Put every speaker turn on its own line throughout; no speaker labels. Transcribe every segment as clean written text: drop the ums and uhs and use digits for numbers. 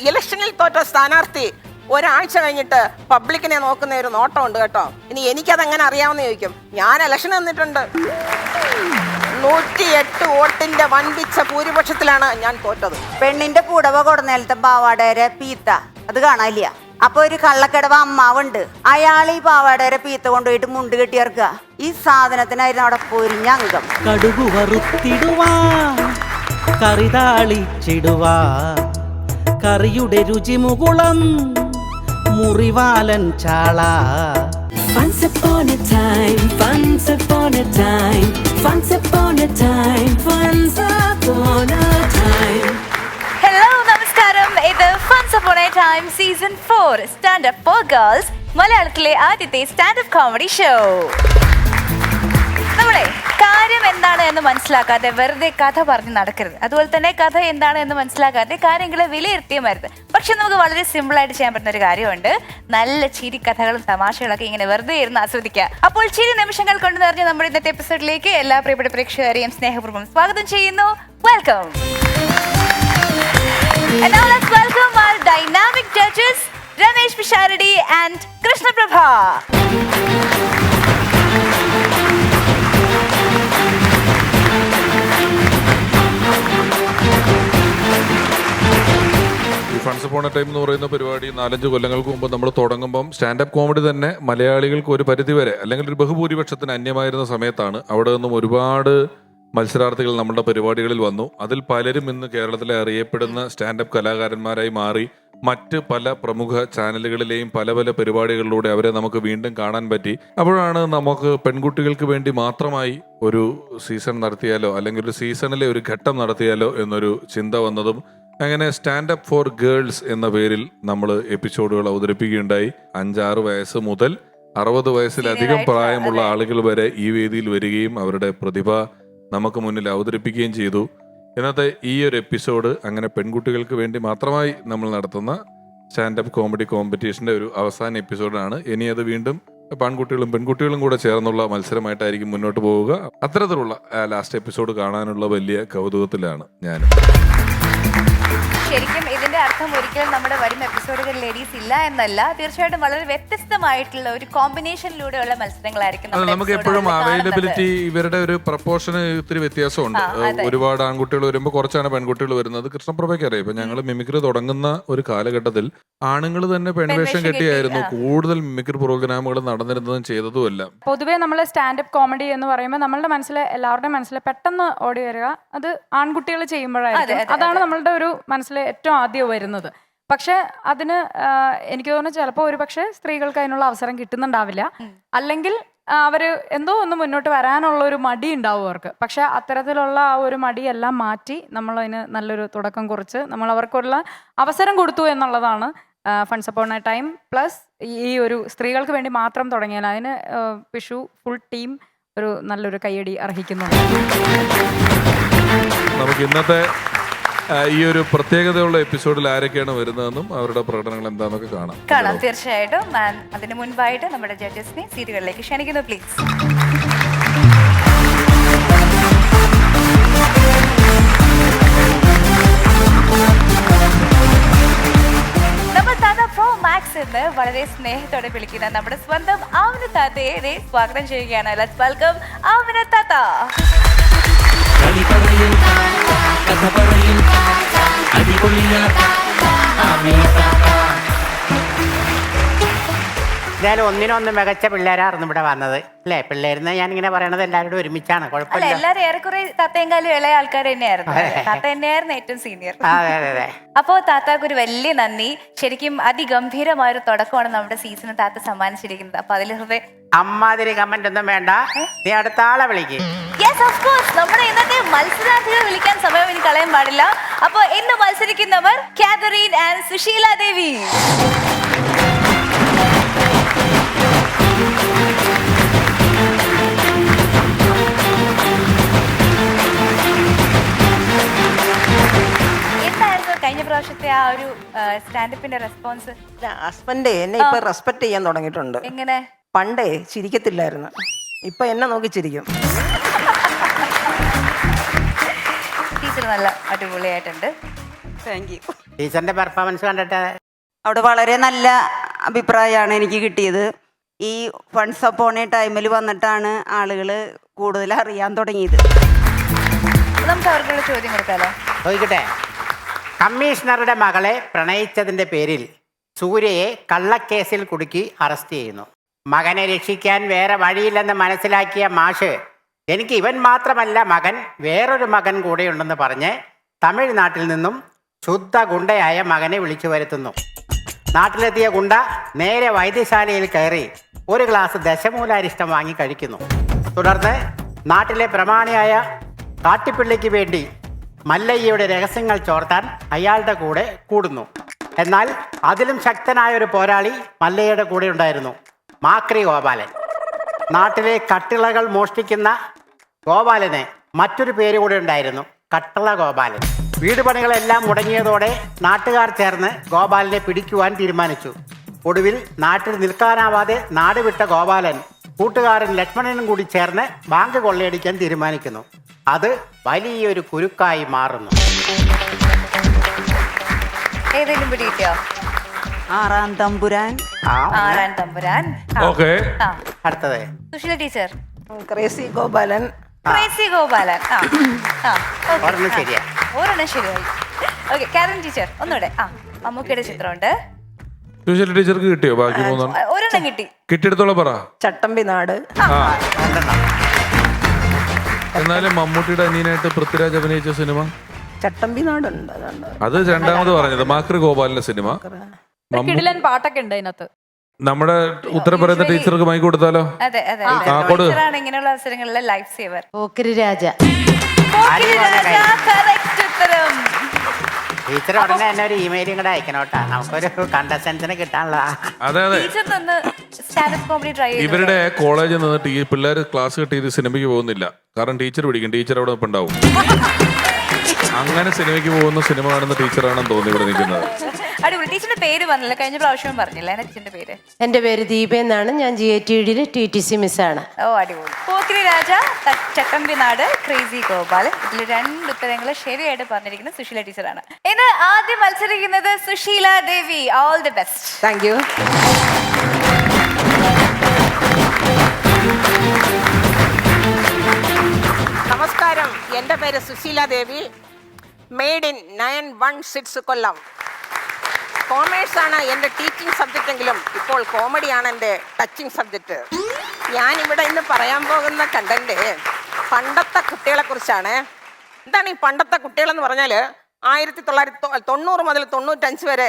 ഇലക്ഷനിൽ തോറ്റ സ്ഥാനാർത്ഥി ഒരാഴ്ച കഴിഞ്ഞിട്ട് പബ്ലിക്കിനെ നോക്കുന്ന ഒരു നോട്ടം ഉണ്ട് കേട്ടോ. ഇനി എനിക്കതെങ്ങനെ അറിയാമെന്ന് ചോദിക്കും. ഞാൻ ഇലക്ഷൻ നിന്നിട്ടുണ്ട്. 108 വോട്ടിന്റെ വൻപിച്ച ഭൂരിപക്ഷത്തിലാണ് ഞാൻ തോറ്റത്.
പെണ്ണിന്റെ പുടവ കൊടുന്നേലത്തെ പാവാടേരെ പീത്ത അത് കാണാനില്ല. അപ്പൊ ഒരു കള്ളക്കടവ അമ്മാവുണ്ട്, അയാൾ ഈ പാവാടേരെ പീത്ത കൊണ്ടുപോയിട്ട് മുണ്ട് കെട്ടിയിറക്കുക. ഈ സാധനത്തിനായിരുന്നു അവിടെ പൊരിഞ്ഞ അംഗം.
കടുകു വറുത്തിടുവാ, കറിതാളിച്ചിടുവാ, കറിയുടെ രുചി മുകുളം മുറിവാലൻ ചാള.
Once upon a time, once upon a time, once upon a time, once upon a time.
Hello നമസ്കാരം, ഇത് funs upon a time season 4 standup for girls, മലയാളത്തിലെ ആദ്യത്തെ സ്റ്റാൻഡപ്പ് കോമഡി ഷോ. നമ്മളെ കാര്യം എന്താണ് എന്ന് മനസ്സിലാക്കാതെ വെറുതെ കഥ പറഞ്ഞ് നടക്കരുത്. അതുപോലെ തന്നെ കഥ എന്താണ് എന്ന് മനസ്സിലാക്കാതെ കാര്യങ്ങളെ വിലയിരുത്തിയും വരുത്. പക്ഷെ നമുക്ക് വളരെ സിമ്പിൾ ആയിട്ട് ചെയ്യാൻ പറ്റുന്ന ഒരു കാര്യമുണ്ട്. നല്ല ചിരി കഥകളും തമാശകളൊക്കെ ഇങ്ങനെ വെറുതെ ഇരുന്ന് ആസ്വദിക്കുക. അപ്പോൾ ചിരി നിമിഷങ്ങൾ കൊണ്ട് നിറഞ്ഞ നമ്മുടെ ഇന്നത്തെ എപ്പിസോഡിലേക്ക് എല്ലാ പ്രിയപ്പെട്ട പ്രേക്ഷകരെയും സ്നേഹപൂർവ്വം സ്വാഗതം ചെയ്യുന്നു. Welcome. And now let's welcome our dynamic judges, Ramesh Pisharadi and Krishna Prabha.
ഫൺസ് upon a time എന്ന് പറയുന്ന പരിപാടി 4-5 കൊല്ലങ്ങൾക്ക് മുമ്പ് നമ്മൾ തുടങ്ങുമ്പം സ്റ്റാൻഡപ്പ് കോമഡി തന്നെ മലയാളികൾക്ക് ഒരു പരിധിവരെ അല്ലെങ്കിൽ ഒരു ബഹുഭൂരിപക്ഷത്തിന് അന്യമായിരുന്ന സമയത്താണ്. അവിടെ നിന്നും ഒരുപാട് മത്സരാർത്ഥികൾ നമ്മുടെ പരിപാടികളിൽ വന്നു. അതിൽ പലരും ഇന്ന് കേരളത്തിലെ അറിയപ്പെടുന്ന സ്റ്റാൻഡപ്പ് കലാകാരന്മാരായി മാറി. മറ്റ് പല പ്രമുഖ ചാനലുകളിലെയും പല പല പരിപാടികളിലൂടെ അവരെ നമുക്ക് വീണ്ടും കാണാൻ പറ്റി. അപ്പോഴാണ് നമുക്ക് പെൺകുട്ടികൾക്ക് വേണ്ടി മാത്രമായി ഒരു സീസൺ നടത്തിയാലോ അല്ലെങ്കിൽ ഒരു സീസണിലെ ഒരു ഘട്ടം നടത്തിയാലോ എന്നൊരു ചിന്ത വന്നതും അങ്ങനെ സ്റ്റാൻഡപ്പ് ഫോർ ഗേൾസ് എന്ന പേരിൽ നമ്മൾ എപ്പിസോഡുകൾ അവതരിപ്പിക്കുകയുണ്ടായി. 5-6 വയസ്സ് മുതൽ 60 വയസ്സിലധികം പ്രായമുള്ള ആളുകൾ വരെ ഈ വേദിയിൽ വരികയും അവരുടെ പ്രതിഭ നമുക്ക് മുന്നിൽ അവതരിപ്പിക്കുകയും ചെയ്തു. ഇന്നത്തെ ഈ ഒരു എപ്പിസോഡ് അങ്ങനെ പെൺകുട്ടികൾക്ക് വേണ്ടി മാത്രമായി നമ്മൾ നടത്തുന്ന സ്റ്റാൻഡപ്പ് കോമഡി കോമ്പറ്റീഷന്റെ ഒരു അവസാന എപ്പിസോഡാണ്. ഇനി അത് വീണ്ടും ആൺകുട്ടികളും പെൺകുട്ടികളും കൂടെ ചേർന്നുള്ള മത്സരമായിട്ടായിരിക്കും മുന്നോട്ട് പോവുക. അത്തരത്തിലുള്ള ലാസ്റ്റ് എപ്പിസോഡ് കാണാനുള്ള വലിയ കൗതുകത്തിലാണ് ഞാൻ.
ശരിക്കും ഇതിന്റെ അർത്ഥം ഒരിക്കലും നമ്മുടെ വരും എപ്പിസോഡുകൾ ലേഡീസ് ഇല്ല എന്നല്ല. തീർച്ചയായിട്ടും വളരെ വ്യത്യസ്തമായിട്ടുള്ള ഒരു കോമ്പിനേഷനിലൂടെയുള്ള മത്സരങ്ങളായിരിക്കും.
നമുക്ക് എപ്പോഴും അവൈലബിലിറ്റി ഇവരുടെ ഒരു പ്രപ്പോർഷന് ഇത്തിരി വ്യത്യാസമുണ്ട്. ഒരുപാട് ആൺകുട്ടികൾ വരുമ്പോൾ കുറച്ചാണ് പെൺകുട്ടികൾ വരുന്നത്. കൃഷ്ണപ്രഭയ്ക്ക് അറിയാം. ഇപ്പൊ ഞങ്ങൾ മിമിക്രി തുടങ്ങുന്ന ഒരു കാലഘട്ടത്തിൽ ആണുങ്ങൾ തന്നെ പെൺവേഷം കെട്ടിയായിരുന്നു കൂടുതൽ മിമിക്രി പ്രോഗ്രാമുകൾ നടന്നിരുന്നതും ചെയ്തതുമല്ല.
പൊതുവേ നമ്മൾ സ്റ്റാൻഡപ്പ് കോമഡി എന്ന് പറയുമ്പോൾ നമ്മളുടെ മനസ്സിലെ എല്ലാവരുടെയും മനസ്സിൽ പെട്ടെന്ന് ഓടി വരിക അത് ആൺകുട്ടികൾ ചെയ്യുമ്പോഴായിരിക്കും. അതാണ് നമ്മളുടെ ഒരു മനസ്സിൽ ഏറ്റവും ആദ്യം വരുന്നത്. പക്ഷെ അതിന് എനിക്ക് തോന്നുന്നു ചിലപ്പോൾ ഒരു പക്ഷേ സ്ത്രീകൾക്ക് അതിനുള്ള അവസരം കിട്ടുന്നുണ്ടാവില്ല. അല്ലെങ്കിൽ അവര് എന്തോ ഒന്ന് മുന്നോട്ട് വരാനുള്ള ഒരു മടി ഉണ്ടാവും അവർക്ക്. പക്ഷെ അത്തരത്തിലുള്ള ആ ഒരു മടിയെല്ലാം മാറ്റി നമ്മളതിന് നല്ലൊരു തുടക്കം കുറിച്ച് നമ്മൾ അവർക്കുള്ള അവസരം കൊടുത്തു എന്നുള്ളതാണ് ഫൺസ് അപ്പോൺ എ ടൈം. പ്ലസ് ഈ ഒരു സ്ത്രീകൾക്ക് വേണ്ടി മാത്രം തുടങ്ങിയാൽ അതിന് പിഷു ഫുൾ ടീം ഒരു നല്ലൊരു കയ്യടി അർഹിക്കുന്നുണ്ട്.
നമുക്ക് ഇന്നത്തെ ഈ ഒരു പ്രത്യേകതയുള്ള എപ്പിസോഡിൽ ആരൊക്കെയാണ് വരുന്നതെന്നും അവരുടെ പ്രകടനങ്ങൾ എന്താണെന്നൊക്കെ കാണാം.
തീർച്ചയായിട്ടും. അതിന് മുൻപായിട്ട് നമ്മുടെ ജഡ്ജസിനെ സീറ്റുകളിലേക്ക് ക്ഷണിക്കുന്നു പ്ലീസ്. നമ്മൾ താത്ത പ്രോ മാക്സ് എന്ന് വളരെ സ്നേഹത്തോടെ വിളിക്കുന്ന നമ്മുടെ സ്വന്തം ആമിന താത്തയെ സ്വാഗതം ചെയ്യുകയാണ്. ലെറ്റ്സ് വെൽക്കം ആമിന താത്ത.
എന്തായാലും ഒന്നിനൊന്ന് മികച്ച പിള്ളേരായിരുന്നു ഇവിടെ വന്നത് അല്ലേ? പിള്ളേരെന്ന് ഞാനിങ്ങനെ പറയണത് എല്ലാവരോടും ഒരുമിച്ചാണ്. കുഴപ്പമില്ല.
എല്ലാരും ഏറെക്കുറെ താത്തയെങ്കാലും ഇളയ ആൾക്കാർ തന്നെയായിരുന്നു. താത്ത തന്നെയായിരുന്നു ഏറ്റവും സീനിയർ. അപ്പോ താത്താക്ക് ഒരു വലിയ നന്ദി. ശരിക്കും അതിഗംഭീരമായൊരു തുടക്കമാണ് നമ്മുടെ സീസണ് താത്ത സമ്മാനിച്ചിരിക്കുന്നത്. അപ്പൊ അതിൽ ഹൃദയം
അമ്മാതിരി കമന്റ് ഒന്നും വേണ്ട. നീ അടുത്ത ആളെ വിളിക്കും.
നമ്മുടെ ഇന്നത്തെ മത്സരാർത്ഥികളെ വിളിക്കാൻ സമയം ഇനി കളയാൻ പാടില്ല. അപ്പൊ ഇന്ന് മത്സരിക്കുന്നവർ കാതറീൻ ആൻഡ് സുശീല ദേവി. എന്തായിരുന്നു കഴിഞ്ഞ പ്രാവശ്യത്തെ ആ ഒരു സ്റ്റാൻഡപ്പിന്റെ റെസ്പോൺസ്?
ഹസ്ബൻഡ് എന്നെ ഇപ്പൊ റെസ്പെക്ട് ചെയ്യാൻ തുടങ്ങിയിട്ടുണ്ട്.
എങ്ങനെ?
പണ്ടേ ചിരിക്കത്തില്ലായിരുന്നു, ഇപ്പൊ എന്നെ നോക്കി ചിരിക്കും.
ടീച്ചർ നല്ല അടിപൊളിയായിട്ടുണ്ട്.
Thank you.
ടീച്ചറിന്റെ പെർഫോമൻസ് കണ്ടിട്ട്
അവിടെ വളരെ നല്ല അഭിപ്രായമാണ് എനിക്ക് കിട്ടിയത്. ഈ ഫണ്ട്സ് അപ്പോൺ എ ടൈമിൽ വന്നിട്ടാണ് ആളുകൾ കൂടുതൽ അറിയാൻ തുടങ്ങിയത്.
നമുക്ക് അവർക്കുള്ള ചോദ്യം കൊടുക്കാലോ.
ചോദിക്കട്ടെ. കമ്മീഷണറുടെ മകളെ പ്രണയിച്ചതിന്റെ പേരിൽ സൂര്യയെ കള്ളക്കേസിൽ കുടുക്കി അറസ്റ്റ് ചെയ്യുന്നു. മകനെ രക്ഷിക്കാൻ വേറെ വഴിയില്ലെന്ന് മനസ്സിലാക്കിയ മാഷ് എനിക്ക് ഇവൻ മാത്രമല്ല മകൻ, വേറൊരു മകൻ കൂടെയുണ്ടെന്ന് പറഞ്ഞ് തമിഴ്നാട്ടിൽ നിന്നും ശുദ്ധ ഗുണ്ടയായ മകനെ വിളിച്ചു വരുത്തുന്നു. നാട്ടിലെത്തിയ ഗുണ്ട നേരെ വൈദ്യശാലയിൽ കയറി ഒരു ഗ്ലാസ് ദശമൂലാരിഷ്ടം വാങ്ങി കഴിക്കുന്നു. തുടർന്ന് നാട്ടിലെ പ്രമാണിയായ കാട്ടിപ്പിള്ളിക്ക് വേണ്ടി മല്ലയ്യയുടെ രഹസ്യങ്ങൾ ചോർത്താൻ അയാളുടെ കൂടെ കൂടുന്നു. എന്നാൽ അതിലും ശക്തനായ ഒരു പോരാളി മല്ലയ്യയുടെ കൂടെ ഉണ്ടായിരുന്നു, മാക്രി ഗോപാലൻ. നാട്ടിലെ കട്ടിളകൾ മോഷ്ടിക്കുന്ന ഗോപാലന് മറ്റൊരു പേര് കൂടെ ഉണ്ടായിരുന്നു, കട്ടള ഗോപാലൻ. വീട് പണികളെല്ലാം മുടങ്ങിയതോടെ നാട്ടുകാർ ചേർന്ന് ഗോപാലനെ പിടിക്കുവാൻ തീരുമാനിച്ചു. ഒടുവിൽ നാട്ടിൽ നിൽക്കാനാവാതെ നാട് വിട്ട ഗോപാലൻ കൂട്ടുകാരൻ ലക്ഷ്മണനും കൂടി ചേർന്ന് ബാങ്ക് കൊള്ളയടിക്കാൻ തീരുമാനിക്കുന്നു. അത് വലിയൊരു കുരുക്കായി മാറുന്നു.
ഏതെങ്കിലും പിടികിട്ടിയോ?
ആറാം തമ്പുരാൻ.
ആറാം തമ്പുരാൻ.
ഓക്കെ.
അടുത്തത്
Susheela teacher.
Crazy Gopalan.
Crazy Gopalan.
ഒരെണ്ണം ശരിയാ.
ഒരെണ്ണം ശരിയായി. ഓക്കെ, കാരൻ ടീച്ചർ ഒന്നുകൂടെ. മമ്മൂക്കയുടെ ചിത്രമുണ്ട്.
സുശീല ടീച്ചർക്ക് കിട്ടിയോ? ബാക്കി മൂന്നെണ്ണം
ഒരെണ്ണം കിട്ടി.
കിട്ടിയെടുത്തോളം പറ.
ചട്ടമ്പി നാട്.
എന്നാലും മമ്മൂട്ടിയുടെ അനിയനായിട്ട് പൃഥ്വിരാജ് അഭിനയിച്ച സിനിമ
ചട്ടമ്പി നാടുണ്ട്.
അത് രണ്ടാമത് പറഞ്ഞത് മാക്രി ഗോപാലിന്റെ സിനിമ.
കിടിലൻ പാട്ടൊക്കെ ഉണ്ട് അതിനകത്ത്.
നമ്മുടെ ഉത്തരം പറയുന്ന ടീച്ചർക്ക് മൈക്ക് കൊടുത്താലോ?
അതെ അതെ.
കൊടു.
ടീച്ചറാണ് ഇങ്ങനെയുള്ള അവസരങ്ങളിലെ ലൈഫ് സേവർ.
പോക്കിരി രാജ.
കറക്റ്റ് ഉത്തരം.
ടീച്ചർ ഉടനെ തന്നെ ഒരു ഇമെയിലും കൂടെ അയക്കണോട്ടാ, നമുക്കൊരു കണ്ടസ്റ്റൻസിനെ കിട്ടാനുള്ള.
അതെ അതെ.
ടീച്ചർ നിന്ന് സ്റ്റാൻഡപ്പ് കോമഡി ട്രൈ ചെയ്തു.
ഇവരുടെ കോളേജിൽ നിന്നിട്ട് ഈ പിള്ളേർ ക്ലാസ് കിട്ടിയത് സിനിമയ്ക്ക് പോകുന്നില്ല, കാരണം ടീച്ചർ പിടിക്കും. ടീച്ചർ അവിടെ ഉണ്ടാവും. അങ്ങനെ സിനിമയ്ക്ക് പോകുന്ന സിനിമ കാണുന്ന ടീച്ചറാണെന്ന് തോന്നി ഇവിടെ നിൽക്കുന്നത്.
അടിപൊളി. ടീച്ചറിന്റെ പേര് പറഞ്ഞില്ല, കഴിഞ്ഞ പ്രാവശ്യം പറഞ്ഞില്ല. എന്നെ ടീച്ചറിന്റെ പേര്?
എൻ്റെ പേര് ദീപ എന്നാണ്. ഞാൻ GATED TTC മിസ്സാണ്.
ഓ അടിപൊളി. പോക്കിരി രാജ, ചട്ടമ്പി നാട്, ക്രേസി ഗോപാലൻ. ഇതിൽ 2 ഉത്തരങ്ങൾ ശരിയായിട്ട് പറഞ്ഞിരിക്കുന്നത് സുശീല ടീച്ചറാണ്. ഇന്ന് ആദ്യം മത്സരിക്കുന്നത് Sushila Devi. All the best.
Thank you. നമസ്കാരം, എൻ്റെ പേര് സുശീല ദേവി. Made in 916 Kollam. കോമേഴ്സാണ് എൻ്റെ ടീച്ചിങ് സബ്ജക്റ്റ് എങ്കിലും ഇപ്പോൾ കോമഡിയാണ് എൻ്റെ ടച്ചിങ് സബ്ജക്റ്റ്. ഞാനിവിടെ ഇന്ന് പറയാൻ പോകുന്ന കണ്ടന്റ് പണ്ടത്തെ കുട്ടികളെ കുറിച്ചാണ്. എന്താണ് ഈ പണ്ടത്തെ കുട്ടികളെന്ന് പറഞ്ഞാൽ 1990 മുതൽ 95 വരെ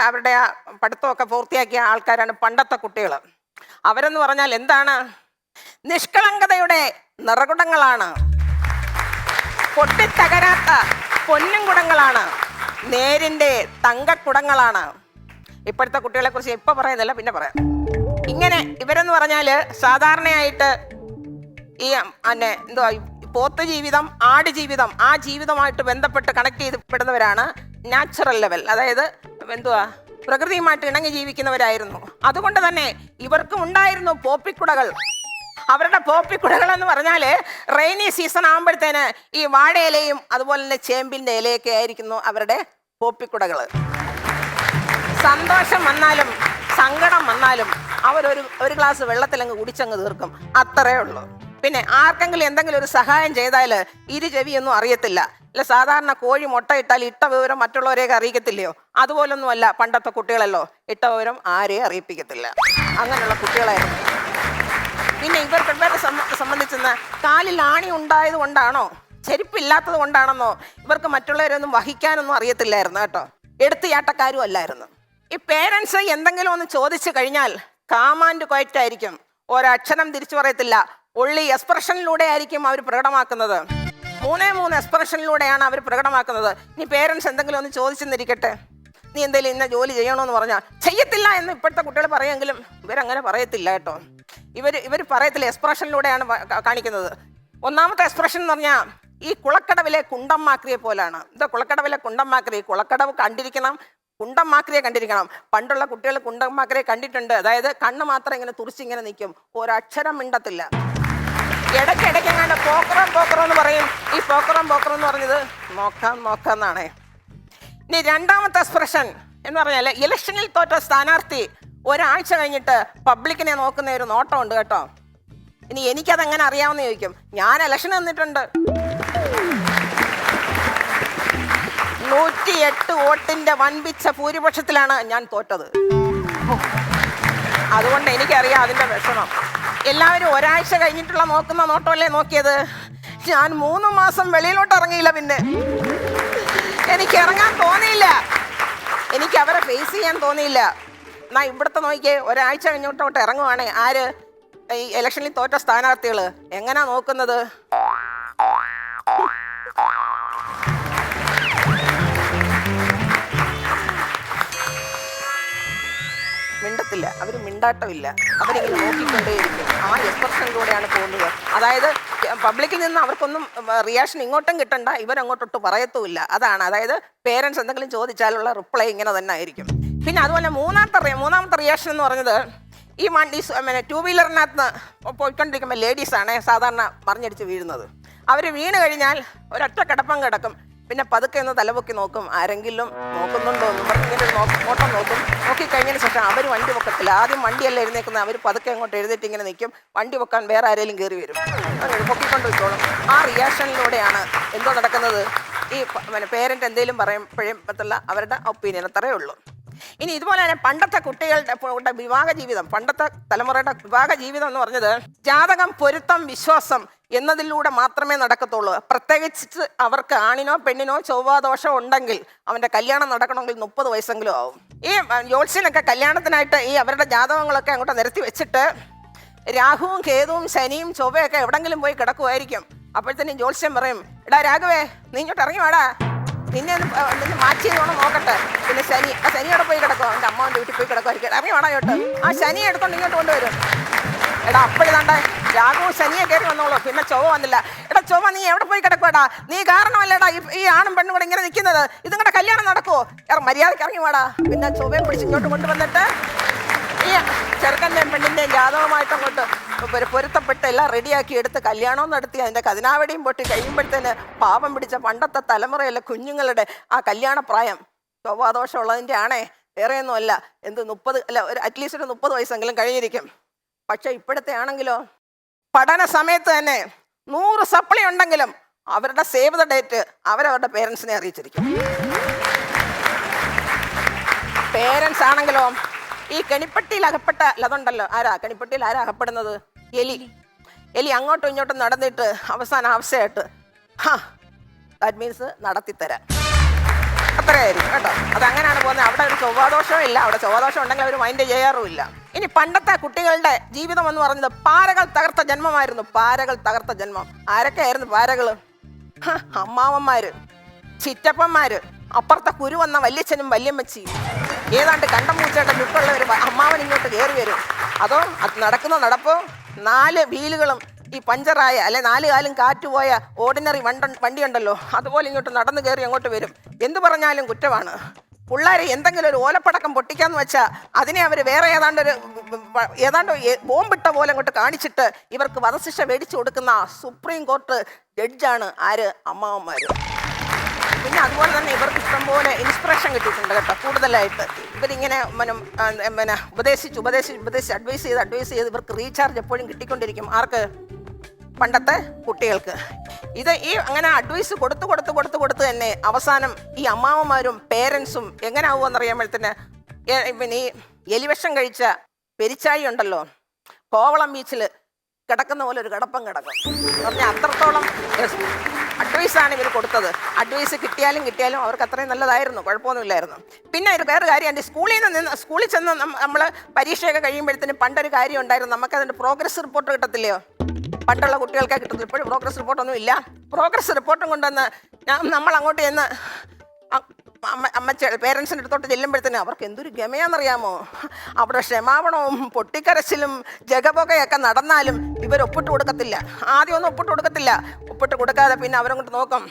അവരുടെ പഠിത്തമൊക്കെ പൂർത്തിയാക്കിയ ആൾക്കാരാണ് പണ്ടത്തെ കുട്ടികൾ. അവരെന്ന് പറഞ്ഞാൽ എന്താണ്? നിഷ്കളങ്കതയുടെ നിറകുടങ്ങളാണ്, പൊട്ടിത്തകരാത്ത പൊന്നും കുടങ്ങളാണ്, നേരിൻ്റെ തങ്കക്കുടങ്ങളാണ്. ഇപ്പോഴത്തെ കുട്ടികളെ കുറിച്ച് ഇപ്പൊ പറയുന്നില്ല, പിന്നെ പറയാം. ഇങ്ങനെ ഇവരെന്ന് പറഞ്ഞാല് സാധാരണയായിട്ട് ഈ എന്തുവാ പോത്ത് ജീവിതം, ആട് ജീവിതം, ആ ജീവിതമായിട്ട് ബന്ധപ്പെട്ട് കണക്ട് ചെയ്യപ്പെടുന്നവരാണ് നാച്ചുറൽ ലെവൽ. അതായത് എന്തുവാ പ്രകൃതിയുമായിട്ട് ഇണങ്ങി ജീവിക്കുന്നവരായിരുന്നു. അതുകൊണ്ട് തന്നെ ഇവർക്കും ഉണ്ടായിരുന്നു പോപ്പിക്കുടകൾ. അവരുടെ പോപ്പിക്കുടകൾ എന്ന് പറഞ്ഞാല് റെയിനി സീസൺ ആകുമ്പോഴത്തേന് ഈ വാഴയിലയും അതുപോലെ തന്നെ ചേമ്പിന്റെ ഇലയൊക്കെ ആയിരിക്കുന്നു അവരുടെ പോപ്പിക്കുടകൾ. സന്തോഷം വന്നാലും സങ്കടം വന്നാലും അവരൊരു ഗ്ലാസ് വെള്ളത്തിലങ്ങ് കുടിച്ചങ്ങ് തീർക്കും, അത്രേ ഉള്ളൂ. പിന്നെ ആർക്കെങ്കിലും എന്തെങ്കിലും ഒരു സഹായം ചെയ്താൽ ചെവിയൊന്നും അറിയത്തില്ല. അല്ല, സാധാരണ കോഴി മുട്ടയിട്ടാൽ ഇട്ട വിവരം മറ്റുള്ളവരെയൊക്കെ അറിയിക്കത്തില്ലയോ? അതുപോലൊന്നുമല്ല പണ്ടത്തെ കുട്ടികളല്ലോ, ഇട്ട വിവരം ആരെയും അറിയിപ്പിക്കത്തില്ല. അങ്ങനെയുള്ള കുട്ടികളായിരുന്നു. പിന്നെ ഇവരെ സംബന്ധിച്ചെന്ന് കാലിൽ ആണി ഉണ്ടായത് കൊണ്ടാണോ ചെരുപ്പില്ലാത്തത് കൊണ്ടാണെന്നോ ഇവർക്ക് മറ്റുള്ളവരൊന്നും വഹിക്കാനൊന്നും അറിയത്തില്ലായിരുന്നു കേട്ടോ. എടുത്തുചാട്ടക്കാരും അല്ലായിരുന്നു. ഈ പേരൻസ് എന്തെങ്കിലും ഒന്ന് ചോദിച്ചു കഴിഞ്ഞാൽ കാമാൻഡ് ക്വയറ്റായിരിക്കും, ഒരക്ഷരം തിരിച്ചു പറയത്തില്ല. ഒള്ളി എക്സ്പ്രഷനിലൂടെ ആയിരിക്കും അവർ പ്രകടമാക്കുന്നത്. 3 എക്സ്പ്രഷനിലൂടെയാണ് അവർ പ്രകടമാക്കുന്നത്. ഇനി പേരൻസ് എന്തെങ്കിലും ഒന്ന് ചോദിച്ചെന്നിരിക്കട്ടെ, നീ എന്തെങ്കിലും ഇന്ന ജോലി ചെയ്യണമെന്ന് പറഞ്ഞാൽ ചെയ്യത്തില്ല എന്ന് ഇപ്പോഴത്തെ കുട്ടികൾ പറയുമെങ്കിലും ഇവരങ്ങനെ പറയത്തില്ല കേട്ടോ. ഇവർ പറയത്തില്ല, എക്സ്പ്രഷനിലൂടെയാണ് കാണിക്കുന്നത്. ഒന്നാമത്തെ എക്സ്പ്രഷൻ എന്ന് പറഞ്ഞാൽ ഈ കുളക്കടവിലെ കുണ്ടംമാക്രിയെ പോലാണ്. ഇത് കുളക്കടവിലെ കുണ്ടംമാക്രി, കുളക്കടവ് കണ്ടിരിക്കണം, കുണ്ടംമാക്രിയെ കണ്ടിരിക്കണം. പണ്ടുള്ള കുട്ടികൾ കുണ്ടംമാക്രിയെ കണ്ടിട്ടുണ്ട്. അതായത് കണ്ണ് മാത്രം ഇങ്ങനെ തുറിച്ചിങ്ങനെ നിൽക്കും, ഒരക്ഷരം മിണ്ടത്തില്ല. ഇടയ്ക്കിടയ്ക്ക് എങ്ങാണ്ട് പോക്കറം എന്ന് പറയും. ഈ പോക്കറം എന്ന് പറഞ്ഞത് നോക്കാം എന്നാണേ. ഇനി രണ്ടാമത്തെ എക്സ്പ്രഷൻ എന്ന് പറഞ്ഞാൽ ഇലക്ഷനിൽ തോറ്റ സ്ഥാനാർത്ഥി ഒരാഴ്ച കഴിഞ്ഞിട്ട് പബ്ലിക്കിനെ നോക്കുന്ന ഒരു നോട്ടം ഉണ്ട് കേട്ടോ. ഇനി എനിക്കതെങ്ങനെ അറിയാമെന്ന് ചോദിക്കും. ഞാൻ ഇലക്ഷൻ നിന്നിട്ടുണ്ട്. 108 വോട്ടിന്റെ വൻപിച്ച ഭൂരിപക്ഷത്തിലാണ് ഞാൻ തോറ്റത്. അതുകൊണ്ട് എനിക്കറിയാം അതിന്റെ വിഷമം. എല്ലാവരും ഒരാഴ്ച കഴിഞ്ഞിട്ടുള്ള നോക്കുന്ന നോട്ടമല്ലേ നോക്കിയത്. ഞാൻ 3 മാസം വെളിയിലോട്ട് ഇറങ്ങിയില്ല. പിന്നെ എനിക്ക് ഇറങ്ങാൻ തോന്നിയില്ല. എനിക്ക് അവരെ ഫേസ് ചെയ്യാൻ തോന്നിയില്ല. എന്നാ ഇവിടുത്തെ നോക്കിയേ, ഒരാഴ്ച കഴിഞ്ഞിട്ടോട്ട് ഇറങ്ങുവാണേ ആര്, ഈ ഇലക്ഷനിൽ തോറ്റ സ്ഥാനാർത്ഥികൾ എങ്ങനെയാ നോക്കുന്നത്? മിണ്ടത്തില്ല, അവർ മിണ്ടാട്ടമില്ല, അവരിങ്ങനെ നോക്കിക്കൊണ്ടേയിരിക്കും. ആ എക്സ്പ്രഷനിലൂടെയാണ് പോകുന്നത്. അതായത് പബ്ലിക്കിൽ നിന്ന് അവർക്കൊന്നും റിയാക്ഷൻ ഇങ്ങോട്ടും കിട്ടണ്ട, ഇവരങ്ങോട്ടൊട്ട് പറയത്തുമില്ല. അതാണ്, അതായത് പേരൻസ് എന്തെങ്കിലും ചോദിച്ചാലുള്ള റിപ്ലൈ ഇങ്ങനെ തന്നെ ആയിരിക്കും. പിന്നെ അതുപോലെ മൂന്നാമത്തെ റിയാക്ഷൻ എന്ന് പറഞ്ഞത്, ഈ വണ്ടി ടൂ വീലറിനകത്ത് പോയിക്കൊണ്ടിരിക്കുമ്പോൾ ലേഡീസാണ് സാധാരണ മറിഞ്ഞടിച്ച് വീഴുന്നത്. അവർ വീണ് കഴിഞ്ഞാൽ ഒരൊറ്റ കിടപ്പം കിടക്കും. പിന്നെ പതുക്കെ ഒന്ന് തലപൊക്കി നോക്കും, ആരെങ്കിലും നോക്കുന്നുണ്ടോ എന്ന് പറഞ്ഞ് ഇങ്ങനെ ഒരു നോട്ടം നോക്കും. നോക്കിക്കഴിഞ്ഞതിന് ശേഷം അവർ വണ്ടി പൊക്കത്തില്ല. ആദ്യം വണ്ടിയല്ല എഴുന്നേക്കുന്നത്, അവർ പതുക്കെ അങ്ങോട്ട് എഴുന്നേറ്റ് ഇങ്ങനെ നിൽക്കും. വണ്ടി പൊക്കാൻ വേറെ ആരെങ്കിലും കയറി വരും, പൊക്കിക്കൊണ്ട് വെച്ചോളും. ആ റിയാക്ഷനിലൂടെയാണ് എന്തോ നടക്കുന്നത്. ഈ പേരൻ്റ് എന്തെങ്കിലും പറയുമ്പോഴത്തുള്ള അവരുടെ ഒപ്പീനിയൻ അത്രയേ ഉള്ളൂ. ഇനി ഇതുപോലെ തന്നെ പണ്ടത്തെ കുട്ടികളുടെ വിവാഹ ജീവിതം, പണ്ടത്തെ തലമുറയുടെ വിവാഹ ജീവിതം എന്ന് പറഞ്ഞത് ജാതകം, പൊരുത്തം, വിശ്വാസം എന്നതിലൂടെ മാത്രമേ നടക്കത്തുള്ളൂ. പ്രത്യേകിച്ച് അവർക്ക് ആണിനോ പെണ്ണിനോ ചൊവ്വാദോഷം ഉണ്ടെങ്കിൽ അവൻ്റെ കല്യാണം നടക്കണമെങ്കിൽ 30 വയസ്സെങ്കിലും ആവും. ഈ ജ്യോത്സ്യനൊക്കെ കല്യാണത്തിനായിട്ട് ഈ അവരുടെ ജാതകങ്ങളൊക്കെ അങ്ങോട്ട് നിരത്തി വെച്ചിട്ട് രാഹുവും കേതുവും ശനിയും ചൊവ്വയൊക്കെ എവിടെങ്കിലും പോയി കിടക്കുമായിരിക്കും. അപ്പോഴത്തേനും ജ്യോത്സ്യം പറയും, എടാ രാഘവേ, നീ ഇങ്ങോട്ട് ഇറങ്ങി വാടാ, നിന്നെ മാറ്റി ചെയ്തോണം നോക്കട്ടെ. പിന്നെ ശനിയോടെ പോയി കിടക്കും, അവൻ്റെ അമ്മാവൻ്റെ വീട്ടിൽ പോയി കിടക്കുമായിരിക്കും. ഇറങ്ങി വാടാ ഇങ്ങോട്ട്. ആ ശനിയെ എടുത്തോണ്ട് ഇങ്ങോട്ട് കൊണ്ടുവരും. എടാ അപ്പോഴിതാണ്ട രാഘവും ശനിയെ കയറി വന്നോളൂ, പിന്നെ ചൊവ്വ വന്നില്ല. എടാ ചൊവ്വ, നീ എവിടെ പോയി കിടക്കുവാടാ? നീ കാരണമല്ലേടാ ഈ ആണും പെണ്ണും കൂടെ ഇങ്ങനെ നിൽക്കുന്നത്. ഇതുങ്ങളുടെ കല്യാണം നടക്കുമോ? മര്യാദയ്ക്ക് ഇറങ്ങി വാടാ. പിന്നെ ചൊവ്വയും പിടിച്ച് ഇങ്ങോട്ട് കൊണ്ടുവന്നിട്ട് ഈ ചെറുക്കൻ്റെയും പെണ്ണിൻ്റെയും ജാതകമായിട്ട് അങ്ങോട്ട് പൊരുത്തപ്പെട്ട് എല്ലാം റെഡിയാക്കി എടുത്ത് കല്യാണവും നടത്തി അതിൻ്റെ കതിനാവടിയും പൊട്ടി കഴിയുമ്പോഴത്തേന് പാപം പിടിച്ച പണ്ടത്തെ തലമുറയിലെ കുഞ്ഞുങ്ങളുടെ ആ കല്യാണപ്രായം ചൊവ്വാദോഷമുള്ളതിൻ്റെ ആണേ, വേറെയൊന്നും അല്ല. 30 അല്ല, ഒരു അറ്റ്ലീസ്റ്റ് ഒരു 30 വയസ്സെങ്കിലും കഴിഞ്ഞിരിക്കും. പക്ഷെ ഇപ്പോഴത്തെ ആണെങ്കിലോ, പഠന സമയത്ത് തന്നെ 100 സപ്ലി ഉണ്ടെങ്കിലും അവരുടെ സേവ് ദ ഡേറ്റ് അവരവരുടെ പേരൻസിനെ അറിയിച്ചിരിക്കും. പേരൻസ് ആണെങ്കിലോ ഈ കെണിപ്പെട്ടിയിൽ അകപ്പെട്ട അതുണ്ടല്ലോ, കെണിപ്പെട്ടിയിൽ ആരാ അകപ്പെടുന്നത്? എലി അങ്ങോട്ടും ഇങ്ങോട്ടും നടന്നിട്ട് അവസാനം ആവശ്യമായിട്ട് ദാറ്റ് മീൻസ് നടത്തിത്തരാൻ, അത്രയായിരിക്കും കേട്ടോ. അതങ്ങനെയാണ് പോകുന്നത്. അവിടെ ഒരു ചൊവ്വാദോഷവും ഇല്ല. അവിടെ ചൊവ്വാദോഷം ഉണ്ടെങ്കിൽ അവർ മൈൻഡ് ചെയ്യാറുമില്ല. ഇനി പണ്ടത്തെ കുട്ടികളുടെ ജീവിതം എന്ന് പറയുന്നത് പാരകൾ തകർത്ത ജന്മമായിരുന്നു. പാരകൾ തകർത്ത ജന്മം. ആരൊക്കെയായിരുന്നു പാരകൾ? അമ്മാവന്മാര്, ചിറ്റപ്പന്മാര്, അപ്പുറത്തെ കുരു വന്ന വല്യച്ഛനും വല്യമ്മച്ചിയും, ഏതാണ്ട് കണ്ടം പൂച്ചയുടെ ലുക്കുള്ള ഒരു അമ്മാവൻ ഇങ്ങോട്ട് കയറി വരും. അതോ അത് നടക്കുന്ന നടപ്പോ 4 വീലുകളും ഈ പഞ്ചറായ അല്ലെ 4 കാലും കാറ്റുപോയ ഓർഡിനറി വണ്ടി ഉണ്ടല്ലോ, അതുപോലെ ഇങ്ങോട്ട് നടന്നു കയറി അങ്ങോട്ട് വരും. എന്തു പറഞ്ഞാലും കുറ്റമാണ്. പിള്ളേരെ എന്തെങ്കിലും ഒരു ഓലപ്പടക്കം പൊട്ടിക്കാന്ന് വെച്ചാൽ അതിനെ അവർ വേറെ ഏതാണ്ട് ബോംബിട്ട പോലെ അങ്ങോട്ട് കാണിച്ചിട്ട് ഇവർക്ക് വധശിക്ഷ മേടിച്ചു കൊടുക്കുന്ന സുപ്രീം കോർട്ട് ജഡ്ജാണ് ആര്? അമ്മാവന്മാർ. പിന്നെ അതുപോലെ തന്നെ ഇവർക്ക് ഇഷ്ടംപോലെ ഇൻസ്പിറേഷൻ കിട്ടിയിട്ടുണ്ട് കേട്ടോ. കൂടുതലായിട്ട് ഇവരിങ്ങനെ ഉപദേശിച്ച് അഡ്വൈസ് ചെയ്ത് ഇവർക്ക് റീചാർജ് എപ്പോഴും കിട്ടിക്കൊണ്ടിരിക്കും. ആർക്ക്? പണ്ടത്തെ കുട്ടികൾക്ക്. ഇത് ഈ അങ്ങനെ അഡ്വൈസ് കൊടുത്ത് തന്നെ അവസാനം ഈ അമ്മാവന്മാരും പേരൻസും എങ്ങനെ ആവുമെന്നറിയാമ്പോഴത്തേന് പിന്നെ ഈ എലിവിഷം കഴിച്ച പെരിച്ചാഴി ഉണ്ടല്ലോ, കോവളം ബീച്ചിൽ കിടക്കുന്ന പോലെ ഒരു കിടപ്പം കിടക്കും. എന്ന് പറഞ്ഞാൽ അത്രത്തോളം അഡ്വൈസാണ് ഇവർ കൊടുത്തത്. അഡ്വൈസ് കിട്ടിയാലും അവർക്ക് അത്രയും നല്ലതായിരുന്നു, കുഴപ്പമൊന്നുമില്ലായിരുന്നു. പിന്നെ ഒരു വേറെ കാര്യമുണ്ട്. സ്കൂളിൽ ചെന്ന് നമ്മൾ പരീക്ഷയൊക്കെ കഴിയുമ്പോഴത്തേന് പണ്ടൊരു കാര്യം ഉണ്ടായിരുന്നു, നമുക്കതിൻ്റെ പ്രോഗ്രസ് റിപ്പോർട്ട് കിട്ടത്തില്ലയോ? പണ്ടുള്ള കുട്ടികൾക്കെ കിട്ടത്തില്ല. ഇപ്പോഴും പ്രോഗ്രസ് റിപ്പോർട്ടൊന്നും ഇല്ല. പ്രോഗ്രസ് റിപ്പോർട്ടും കൊണ്ടുവന്ന് നമ്മൾ അങ്ങോട്ട് ചെന്ന് പേരൻസിൻ്റെ അടുത്തോട്ട് ചെല്ലുമ്പോഴത്തേന് അവർക്ക് എന്തൊരു ഗമയാണെന്നറിയാമോ? അവിടെ ക്ഷമാപണവും പൊട്ടിക്കരച്ചിലും ജഗപൊകയൊക്കെ നടന്നാലും ഇവർ ഒപ്പിട്ട് കൊടുക്കത്തില്ല. ആദ്യമൊന്നും ഒപ്പിട്ട് കൊടുക്കത്തില്ല. ഒപ്പിട്ട് കൊടുക്കാതെ പിന്നെ അവരങ്ങോട്ട് നോക്കും,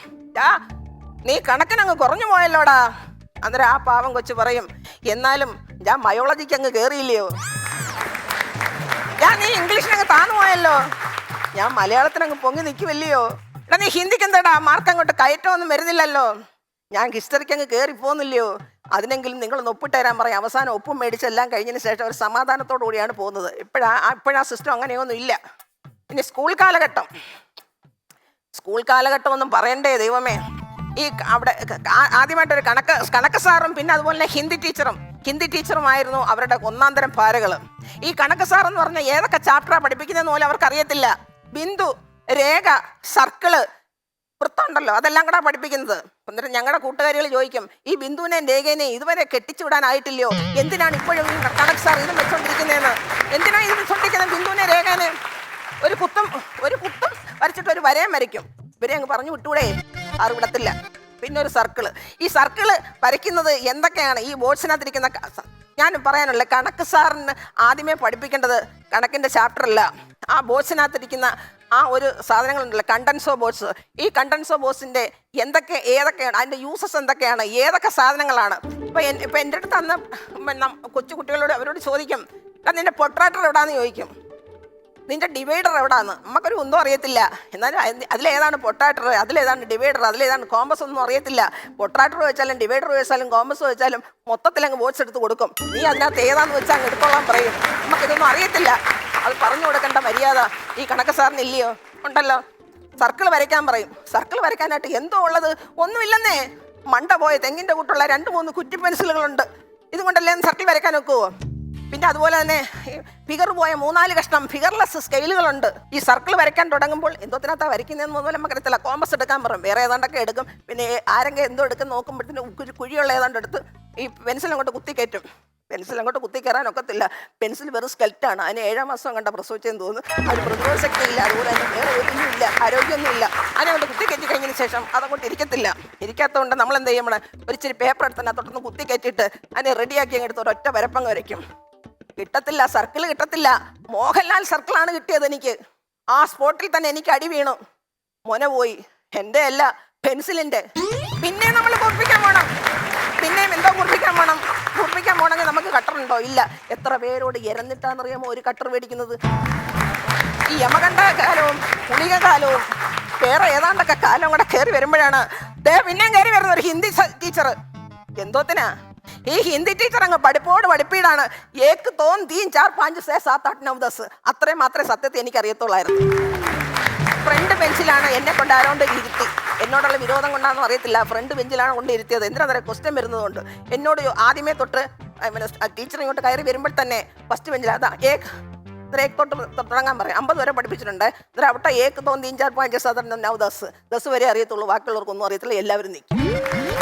നീ കണക്കിനങ്ങ് കുറഞ്ഞു പോയല്ലോടാ. അന്നേരം ആ പാവം കൊച്ചു പറയും, എന്നാലും ഞാൻ ബയോളജിക്ക് അങ്ങ് കയറിയില്ലയോ, നീ ഇംഗ്ലീഷിനങ്ങ് താന്നു പോയല്ലോ, ഞാൻ മലയാളത്തിനങ്ങ് പൊങ്ങി നിൽക്കുമല്ലയോ, നീ ഹിന്ദിക്ക് എന്താടാ മാർക്ക് അങ്ങോട്ട് കയറ്റമൊന്നും വരുന്നില്ലല്ലോ, ഞാൻ ഹിസ്റ്ററിക്ക് അങ്ങ് കയറി പോകുന്നില്ലയോ? അതിനെങ്കിലും നിങ്ങളൊന്ന് ഒപ്പിട്ട് തരാൻ പറയും. അവസാനം ഒപ്പും മേടിച്ചെല്ലാം കഴിഞ്ഞതിന് ശേഷം ഒരു സമാധാനത്തോടു കൂടിയാണ് പോകുന്നത്. ഇപ്പോഴാ സിസ്റ്റം അങ്ങനെയൊന്നും ഇല്ല. ഇനി സ്കൂൾ കാലഘട്ടം ഒന്നും പറയണ്ടേ ദൈവമേ. ഈ അവിടെ ആദ്യമായിട്ടൊരു കണക്ക് സാറും പിന്നെ അതുപോലെ തന്നെ ഹിന്ദി ടീച്ചറുമായിരുന്നു അവരുടെ ഒന്നാം തരം പാരകൾ. ഈ കണക്ക് സാർ എന്ന് പറഞ്ഞാൽ ഏതൊക്കെ ചാപ്റ്ററാണ് പഠിപ്പിക്കുന്നതെന്ന് പോലും അവർക്കറിയത്തില്ല. ബിന്ദു, രേഖ, സർക്കിള്, വൃത്തമുണ്ടല്ലോ, അതെല്ലാം കൂടെ പഠിപ്പിക്കുന്നത്. എന്നിട്ട് ഞങ്ങളുടെ കൂട്ടുകാരികൾ ചോദിക്കും, ഈ ബിന്ദുവിനെയും രേഖേനെയും ഇതുവരെ കെട്ടിച്ചു വിടാനായിട്ടില്ലയോ? എന്തിനാണ് ഇപ്പോഴും ഈ കണക്ക് സാർ ഇതും വെച്ചോണ്ടിരിക്കുന്നതെന്ന്? എന്തിനാണ് ഇത് വെച്ചോണ്ടിരിക്കുന്നത്? ബിന്ദുവിനെ രേഖേനെ ഒരു കുത്തും വരച്ചിട്ട് ഒരു വരയും വരയ്ക്കും. ഇവരെ അങ്ങ് പറഞ്ഞു വിട്ടൂടെ? ആറ് വിടത്തില്ല. പിന്നെ ഒരു സർക്കിള്. ഈ സർക്കിള് വരയ്ക്കുന്നത് എന്തൊക്കെയാണ്? ഈ ബോർഡ്സിനകത്തിരിക്കുന്ന ഞാൻ പറയാനുള്ള കണക്ക് സാറിന് ആദ്യമേ പഠിപ്പിക്കേണ്ടത് കണക്കിൻ്റെ ചാപ്റ്റർ അല്ല, ആ ബോക്സിനകത്തിരിക്കുന്ന ആ ഒരു സാധനങ്ങളുണ്ടല്ലോ, കണ്ടൻസോ ബോക്സ്. ഈ കണ്ടൻസോ ബോക്സിൻ്റെ ഏതൊക്കെയാണ് അതിൻ്റെ യൂസസ്, എന്തൊക്കെയാണ്, ഏതൊക്കെ സാധനങ്ങളാണ്. ഇപ്പം എൻ്റെ അടുത്ത് അന്ന് കൊച്ചു കുട്ടികളോട് അവരോട് ചോദിക്കും, നിൻ്റെ പൊട്രാക്ടർ എവിടാന്ന് ചോദിക്കും, നിൻ്റെ ഡിവൈഡർ എവിടാന്ന്. നമുക്കൊരു ഒന്നും അറിയത്തില്ല. എന്നാലും അതിലേതാണ് പൊട്രാക്ടർ, അതിലേതാണ് ഡിവൈഡർ, അതിലേതാണ് കോമ്പസ് ഒന്നും അറിയത്തില്ല. പൊട്രാക്ടർ വെച്ചാലും ഡിവൈഡർ വെച്ചാലും കോമ്പസ് വെച്ചാലും മൊത്തത്തിൽ അങ്ങ് ബോക്സ് എടുത്ത് കൊടുക്കും. നീ അതിനകത്ത് ഏതാന്ന് വെച്ചാൽ അങ്ങ് എടുത്തോളാൻ പറയും. നമുക്കിതൊന്നും അറിയത്തില്ല. അത് പറഞ്ഞു കൊടുക്കേണ്ട മര്യാദ ഈ കണക്ക് സാറിന് ഇല്ലയോ? ഉണ്ടല്ലോ. സർക്കിൾ വരയ്ക്കാൻ പറയും. സർക്കിൾ വരയ്ക്കാനായിട്ട് എന്തോ ഉള്ളത്? ഒന്നുമില്ലെന്നേ. മണ്ട പോയ തെങ്ങിൻ്റെ കൂട്ടുള്ള 2-3 കുറ്റി പെൻസിലുകളുണ്ട്. ഇതുകൊണ്ടല്ലേ സർക്കിൾ വരയ്ക്കാൻ ഒക്കുവോ? പിന്നെ അതുപോലെ തന്നെ ഫിഗർ പോയ 3-4 കഷ്ണം ഫിഗർലെസ് സ്കെയിലുകളുണ്ട്. ഈ സർക്കിൾ വരയ്ക്കാൻ തുടങ്ങുമ്പോൾ എന്തോത്തിനകത്താണ് വരയ്ക്കുന്നതെന്ന് പോലും നമുക്കറിയത്തില്ല. കോമ്പസ് എടുക്കാൻ പറയും, വേറെ ഏതാണ്ടൊക്കെ എടുക്കും. പിന്നെ ആരെങ്കിലും എന്തോ എടുക്കും നോക്കുമ്പോഴത്തേന് കുഴിയുള്ള ഏതാണ്ട് എടുത്ത് ഈ പെൻസിൽ അങ്ങോട്ട് കുത്തിക്കയറ്റും. പെൻസിൽ അങ്ങോട്ട് കുത്തിക്കയറാൻ ഒക്കത്തില്ല. പെൻസിൽ വെറും സ്കെൽറ്റാണ്. അതിന് 7-ാം മാസം കണ്ട പ്രസവിച്ചെന്ന് തോന്നുന്നു. അതിന് പ്രതിരോധ ശക്തി ഇല്ല, അതുപോലെ തന്നെ വേറെ ഒന്നുമില്ല, ആരോഗ്യമൊന്നുമില്ല. അതിനങ്ങോട്ട് കുത്തിക്കയറ്റി കഴിഞ്ഞതിന് ശേഷം അതങ്ങോട്ട് ഇരിക്കത്തില്ല. ഇരിക്കാത്തതുകൊണ്ട് നമ്മൾ എന്ത് ചെയ്യും? ഒരിച്ചിരി പേപ്പർ എടുത്തതിനകത്തോട്ടൊന്ന് കുത്തിക്കയറ്റിയിട്ട് അതിനെ റെഡിയാക്കി അങ്ങെടുത്ത് ഒരൊറ്റ വരപ്പങ്ങ് വരയ്ക്കും. കിട്ടത്തില്ല, സർക്കിൾ കിട്ടത്തില്ല. മോഹൻലാൽ സർക്കിളാണ് കിട്ടിയത് എനിക്ക്. ആ സ്പോട്ടിൽ തന്നെ എനിക്ക് അടി വീണു. മോനെ പോയി. എൻ്റെ അല്ല, പെൻസിലിൻ്റെ. പിന്നെ നമ്മൾ കുറിപ്പിക്കാൻ പോകണം. പിന്നെയും എന്തോ കുറിപ്പിക്കാൻ പോകണമെങ്കിൽ നമുക്ക് കട്ടറുണ്ടോ? ഇല്ല. എത്ര പേരോട് ഇരന്നിട്ടാണെന്നറിയാമോ ഒരു കട്ടർ മേടിക്കുന്നത്? ഈ യമകണ്ഠ കാലവും പുളിക കാലവും വേറെ ഏതാണ്ടൊക്കെ കാലം കൂടെ കയറി വരുമ്പോഴാണ് പിന്നെയും കയറി വരുന്നത് ഒരു ഹിന്ദി ടീച്ചർ. എന്തോത്തിനാ? ഈ ഹിന്ദി ടീച്ചർ അങ്ങ് പഠിപ്പീടാണ്. ഏക്ക് 2 3 4 5 6 7 8 9 10 അത്രയും മാത്രമേ സത്യത്തിൽ എനിക്കറിയത്തുള്ളായിരുന്നു. ഫ്രണ്ട് ബെഞ്ചിലാണ് എന്നെ കൊണ്ട് ആരോണ്ട് ഇരുത്തി. എന്നോടുള്ള വിരോധം കൊണ്ടാണെന്ന് അറിയത്തില്ല. ഫ്രണ്ട് ബെഞ്ചിലാണ് കൊണ്ട് ഇരുത്തിയത്. എന്തിനാ ക്വസ്റ്റ്യൻ വരുന്നതുകൊണ്ട് എന്നോട് ആദ്യമേ തൊട്ട് ടീച്ചർ ഇങ്ങോട്ട് കയറി വരുമ്പോൾ തന്നെ ഫസ്റ്റ് ബെഞ്ചിൽ അതാ ഏക് തൊട്ട് തുടങ്ങാൻ പറയും. 50 വരെ പഠിപ്പിച്ചിട്ടുണ്ട്. അവിടെ ഏക്ക് 2 3 4 5 7 8 9 10 വരെ അറിയത്തുള്ളൂ. ബാക്കിയുള്ളവർക്കൊന്നും അറിയത്തില്ല. എല്ലാവരും നിൽക്കും.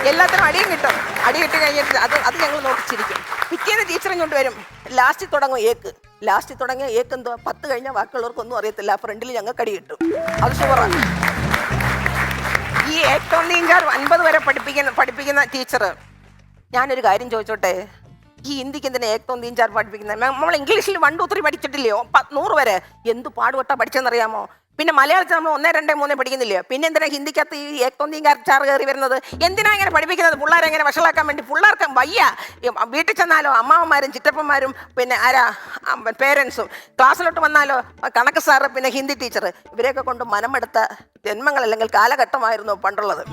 എല്ലാത്തിനും അടിയും കിട്ടും. അടി കിട്ടി കഴിഞ്ഞിട്ട് അത് ഞങ്ങൾ നോക്കിച്ചിരിക്കും. പിറ്റേന്ന് ടീച്ചർ ഇങ്ങോട്ട് വരും. ലാസ്റ്റിൽ തുടങ്ങും ഏക്ക്. ലാസ്റ്റിൽ തുടങ്ങിയ ഏക്ക് എന്തോ 10 കഴിഞ്ഞാൽ ബാക്കിയുള്ളവർക്കൊന്നും അറിയത്തില്ല. ഫ്രണ്ടിൽ ഞങ്ങൾക്ക് അടി കിട്ടും. അത് ഷുവറാണ്. ഈ 1 2 3 4 50 വരെ പഠിപ്പിക്കുന്ന ടീച്ചർ, ഞാനൊരു കാര്യം ചോദിച്ചോട്ടെ, ഈ ഹിന്ദിക്ക് എന്തിനാ 1 2 3 4 പഠിപ്പിക്കുന്നത്? നമ്മൾ ഇംഗ്ലീഷിൽ 1 2 3 പഠിച്ചിട്ടില്ലയോ? 100 വരെ എന്ത് പാടുപെട്ടാ പഠിച്ചെന്നറിയാമോ? പിന്നെ മലയാളത്തിൽ നമ്മൾ 1 2 3 പഠിക്കുന്നില്ലയോ? പിന്നെ എന്തിനാ ഹിന്ദിക്കകത്ത് ഈ 1 2 3 4 കയറി വരുന്നത്? എന്തിനാ ഇങ്ങനെ പഠിപ്പിക്കുന്നത്? പിള്ളേരെ എങ്ങനെ വഷളാക്കാൻ വേണ്ടി? പിള്ളേർക്ക് വയ്യ. വീട്ടിൽ ചെന്നാലോ അമ്മാവന്മാരും ചിറ്റപ്പന്മാരും പിന്നെ പേരൻസും, ക്ലാസ്സിലോട്ട് വന്നാലോ കണക്ക് സാറ്, പിന്നെ ഹിന്ദി ടീച്ചർ, ഇവരെയൊക്കെ കൊണ്ട് മനമെടുത്ത ജന്മങ്ങൾ അല്ലെങ്കിൽ കാലഘട്ടമായിരുന്നു പണ്ടുള്ളത്.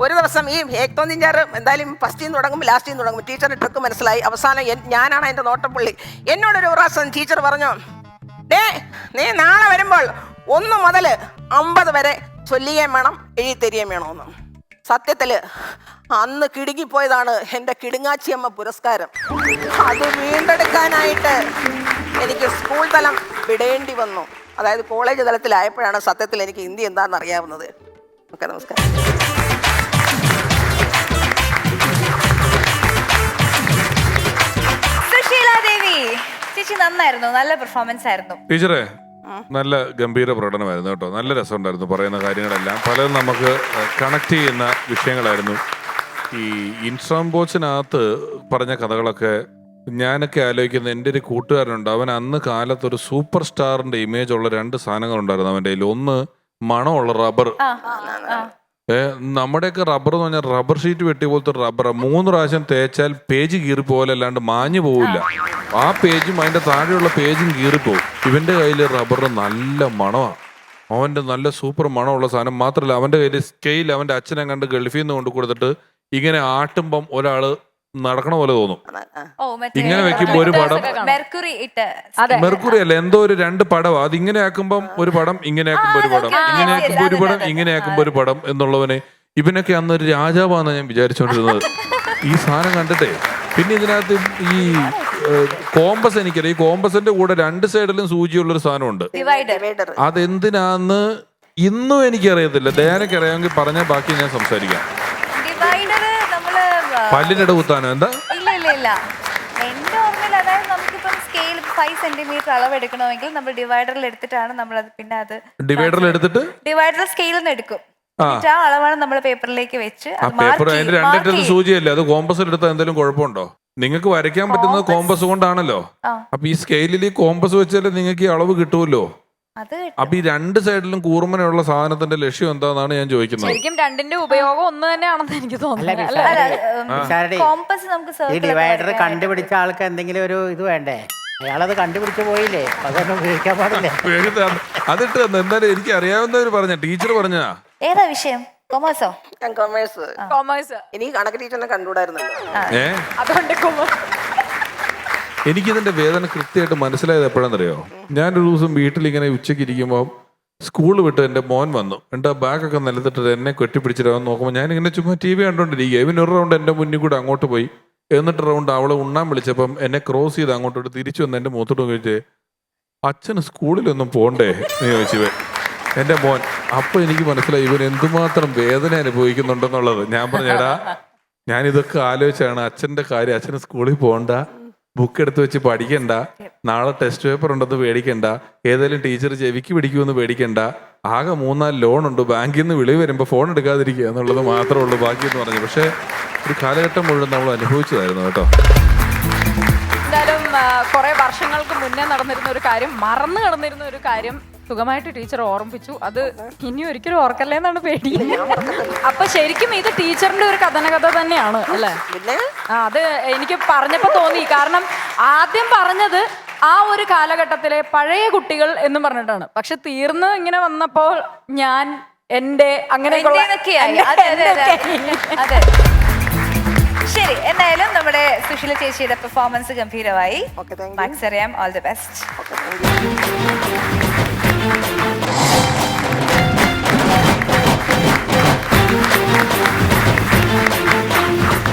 ഒരു ദിവസം ഈ 1 2 3 4 എന്തായാലും ഫസ്റ്റിൽ നിന്ന് തുടങ്ങും, ലാസ്റ്റിൽ നിന്ന് തുടങ്ങും. ടീച്ചറിന് ട്രിക്ക് മനസ്സിലായി. അവസാനം ഞാനാണ് എൻ്റെ നോട്ടപ്പുള്ളി. എന്നോടൊരു പ്രാവശ്യം ടീച്ചർ പറഞ്ഞു, നീ നാളെ വരുമ്പോൾ 1 മുതൽ 50 വരെ ചൊല്ലുകയും വേണം, എഴുതി തരികയും വേണമെന്ന്. സത്യത്തിൽ അന്ന് കിടുങ്ങിപ്പോയതാണ് എൻ്റെ കിടുങ്ങാച്ചിയമ്മ പുരസ്കാരം. അത് വീണ്ടെടുക്കാനായിട്ട് എനിക്ക് സ്കൂൾ തലം വിടേണ്ടി വന്നു. അതായത് കോളേജ് തലത്തിലായപ്പോഴാണ് സത്യത്തിൽ എനിക്ക് ഹിന്ദി എന്താണെന്ന് അറിയാവുന്നത്. ഓക്കെ, നമസ്കാരം.
ചേച്ചി നന്നായിരുന്നു, നല്ല പെർഫോമൻസ് ആയിരുന്നു.
ടീച്ചറെ നല്ല ഗംഭീര പ്രകടനമായിരുന്നു കേട്ടോ. നല്ല രസമുണ്ടായിരുന്നു പറയുന്ന കാര്യങ്ങളെല്ലാം. പലതും നമുക്ക് കണക്ട് ചെയ്യുന്ന വിഷയങ്ങളായിരുന്നു. ഈ ഇൻസ്ട്രാം ബോക്സിനകത്ത് പറഞ്ഞ കഥകളൊക്കെ ഞാനൊക്കെ ആലോചിക്കുന്നത്, എൻ്റെ ഒരു കൂട്ടുകാരനുണ്ട്, അവൻ അന്ന് കാലത്ത് ഒരു സൂപ്പർ സ്റ്റാറിന്റെ ഇമേജ് ഉള്ള 2 സാധനങ്ങളുണ്ടായിരുന്നു അവൻ്റെ കയ്യിൽ. ഒന്ന് മണമുള്ള റബ്ബർ. നമ്മുടെയൊക്കെ റബ്ബർ എന്ന് പറഞ്ഞാൽ റബ്ബർ ഷീറ്റ് വെട്ടി പോലത്തെ റബ്ബർ 3 പ്രാവശ്യം തേച്ചാൽ പേജ് കീറിപ്പോലെ, അല്ലാണ്ട് മാഞ്ഞു പോവില്ല. ആ പേജും അതിന്റെ താഴെയുള്ള പേജും കീറിപ്പോവും. ഇവന്റെ കയ്യിൽ റബ്ബറിന് നല്ല മണമാണ്. അവന്റെ നല്ല സൂപ്പർ മണമുള്ള സാധനം മാത്രമല്ല, അവന്റെ കയ്യിൽ സ്കെയിൽ അവന്റെ അച്ഛനെ കണ്ട് ഗൾഫിൽ നിന്ന് കൊണ്ട് കൊടുത്തിട്ട് ഇങ്ങനെ ആട്ടുമ്പം ഒരാള് നടക്കണ പോലെ തോന്നും.
ഓ മറ്റേ
ഇങ്ങനെ വെക്കുമ്പോ ഒരു പടം
മെർക്കുറി ഇട്ട്
മെർക്കുറി അല്ല, എന്തോ ഒരു 2 പടം. അത് ഇങ്ങനെ ആക്കുമ്പം ഒരു പടം, ഇങ്ങനെ ആക്കുമ്പോ ഒരു പടം, ഇങ്ങനെ ആക്കുമ്പോ ഒരു പടം, ഇങ്ങനെ ആക്കുമ്പോ ഒരു പടം എന്നുള്ളവനെ ഇവനൊക്കെ അന്ന് ഒരു രാജാവാന്ന് ഞാൻ വിചാരിച്ചോണ്ടിരുന്നത് ഈ സാധനം കണ്ടിട്ടേ. പിന്നെ ഇതിനകത്ത് ഈ കോമ്പസ് എനിക്കറിയാം. ഈ കോമ്പസിന്റെ കൂടെ 2 സൈഡിലും സൂചിയുള്ളൊരു സാധനമുണ്ട്.
ഡിവൈഡർ.
അതെന്തിനാന്ന് ഇന്നും എനിക്കറിയത്തില്ല. ദയാനക്ക് അറിയാമെങ്കിൽ പറഞ്ഞാൽ ബാക്കി ഞാൻ സംസാരിക്കാം.
ഡിവൈഡർ നമ്മള്
പല്ലിനിട കുത്താനോ എന്താ?
ഇല്ല ഇല്ല ഇല്ല, എന്റെ ഓർമ്മയിൽ അതായത് നമുക്കിപ്പം സ്കെയിൽ 5 സെന്റിമീറ്റർ അളവ് എടുക്കണമെങ്കിൽ നമ്മൾ ഡിവൈഡറിൽ എടുത്തിട്ടാണ് നമ്മൾ അത് പിന്നെ അത്
ഡിവൈഡറിൽ എടുത്തിട്ട്
ഡിവൈഡർ സ്കെയിലിൽ നിന്ന് എടുക്കും. എന്നിട്ട് ആ അളവാണ് നമ്മൾ പേപ്പറിലേക്ക് വെച്ച്
ആ പേപ്പർ അതിന്റെ 2 അറ്റത്ത് സൂചിയല്ലേ, അത് കോമ്പസിൽ എടുത്താൽ എന്തെങ്കിലും കുഴപ്പമുണ്ടോ? നിങ്ങൾക്ക് വരയ്ക്കാൻ പറ്റുന്നത് കോമ്പസ് കൊണ്ടാണല്ലോ. അപ്പൊ ഈ സ്കെയിലിൽ ഈ കോമ്പസ് വെച്ചാലേ നിങ്ങൾക്ക് ഈ അളവ് കിട്ടുമല്ലോ.
അത്
അപ്പൊ ഈ 2 സൈഡിലും കൂർമ്മനുള്ള സാധനത്തിന്റെ ലക്ഷ്യം എന്താണെന്നാണ് ഞാൻ ചോദിക്കുന്നത്.
ശരിക്കും രണ്ടിന്റെ ഉപയോഗം ഒന്ന് തന്നെയാണെന്ന് എനിക്ക് തോന്നുന്നു.
കോമ്പസ് നമുക്ക്
ഈ ഡിവൈഡർ കണ്ടുപിടിച്ച ആൾക്ക് എന്തെങ്കിലും ഒരു ഇത് വേണ്ടേ? അയാളത് കണ്ടുപിടിച്ചു പോയില്ലേ, അതൊന്നും ഉപയോഗിക്കാൻ പാടില്ലേ?
അതിട്ട് തന്നെ എന്തായാലും എനിക്ക് അറിയാവുന്നവര് പറഞ്ഞ ടീച്ചർ പറഞ്ഞാ.
ഏതാ വിഷയം? കൊമേഴ്സോ?
ഞാൻ കൊമേഴ്സ്.
കോമേഴ്സ്.
എനിക്ക് കണക്ക് ടീച്ചറിനെ കണ്ടുകൂടായിരുന്നല്ലോ.
അതുകൊണ്ട്
എനിക്കിതിന്റെ വേദന കൃത്യമായിട്ട് മനസ്സിലായത് എപ്പോഴാണെന്നറിയോ? ഞാനൊരു ദിവസം വീട്ടിലിങ്ങനെ ഉച്ചയ്ക്ക് ഇരിക്കുമ്പോൾ സ്കൂൾ വിട്ട് എൻ്റെ മോൻ വന്നു. എൻ്റെ ബാഗൊക്കെ നിലത്തിട്ട് എന്നെ കെട്ടിപ്പിടിച്ചിട്ട് നോക്കുമ്പോൾ ഞാനിങ്ങനെ ചുമ്മാ TV കണ്ടോണ്ടിരിക്കുക. ഇവൻ ഒരു റൗണ്ട് എൻ്റെ മുന്നിൽ കൂടെ അങ്ങോട്ട് പോയി, എന്നിട്ട് റൗണ്ട് അവളെ ഉണ്ണാൻ വിളിച്ചപ്പം എന്നെ ക്രോസ് ചെയ്ത് അങ്ങോട്ടോട്ട് തിരിച്ചു വന്ന് എൻ്റെ മുഖത്തോട്ട് ചോദിച്ചേ, അച്ഛന് സ്കൂളിലൊന്നും പോണ്ടേ എന്ന് ചോദിച്ചു എൻ്റെ മോൻ. അപ്പോൾ എനിക്ക് മനസ്സിലായി ഇവൻ എന്തുമാത്രം വേദന അനുഭവിക്കുന്നുണ്ടെന്നുള്ളത്. ഞാൻ പറഞ്ഞേടാ, ഞാനിതൊക്കെ ആലോചിച്ചാണ് അച്ഛൻ്റെ കാര്യം. അച്ഛന് സ്കൂളിൽ പോകണ്ട, ബുക്ക് എടുത്ത് വെച്ച് പഠിക്കണ്ട, നാളെ ടെസ്റ്റ് പേപ്പർ ഉണ്ടെന്ന് പേടിക്കണ്ട, ഏതായാലും ടീച്ചർ ചെവിക്ക് പിടിക്കുമെന്ന് പേടിക്കണ്ട, ആകെ 3-4 ലോണുണ്ട്, ബാങ്കിൽ നിന്ന് വിളി വരുമ്പോൾ ഫോൺ എടുക്കാതിരിക്കുക എന്നുള്ളത് മാത്രമേ ഉള്ളൂ ബാക്കിയെന്ന് പറഞ്ഞു. പക്ഷേ ഒരു കാലഘട്ടം മുഴുവൻ നമ്മൾ അനുഭവിച്ചതായിരുന്നു കേട്ടോ.
എന്തായാലും കുറെ വർഷങ്ങൾക്ക് മുന്നേ നടന്നിരുന്ന ഒരു കാര്യം, മറന്നു കിടന്നിരുന്ന ഒരു കാര്യം സുഖമായിട്ട് ടീച്ചർ ഓർമ്മിപ്പിച്ചു. അത് ഇനി ഒരിക്കലും ഓർക്കല്ലേ എന്നാണ് പേടി. അപ്പൊ ശരിക്കും ഇത് ടീച്ചറിന്റെ ഒരു കഥനകഥ തന്നെയാണ് അല്ലേ? അത് എനിക്ക് പറഞ്ഞപ്പോ തോന്നി. കാരണം ആദ്യം പറഞ്ഞത് ആ ഒരു കാലഘട്ടത്തിലെ പഴയ കുട്ടികൾ എന്ന് പറഞ്ഞിട്ടാണ്. പക്ഷെ തീർന്ന് ഇങ്ങനെ വന്നപ്പോൾ ഞാൻ എന്റെ അങ്ങനെ
ശരി. എന്തായാലും നമ്മുടെ സുശീല ചേച്ചിയുടെ പെർഫോമൻസ് ഗംഭീരമായി. മാർക്സ് അറിയാം. All the best.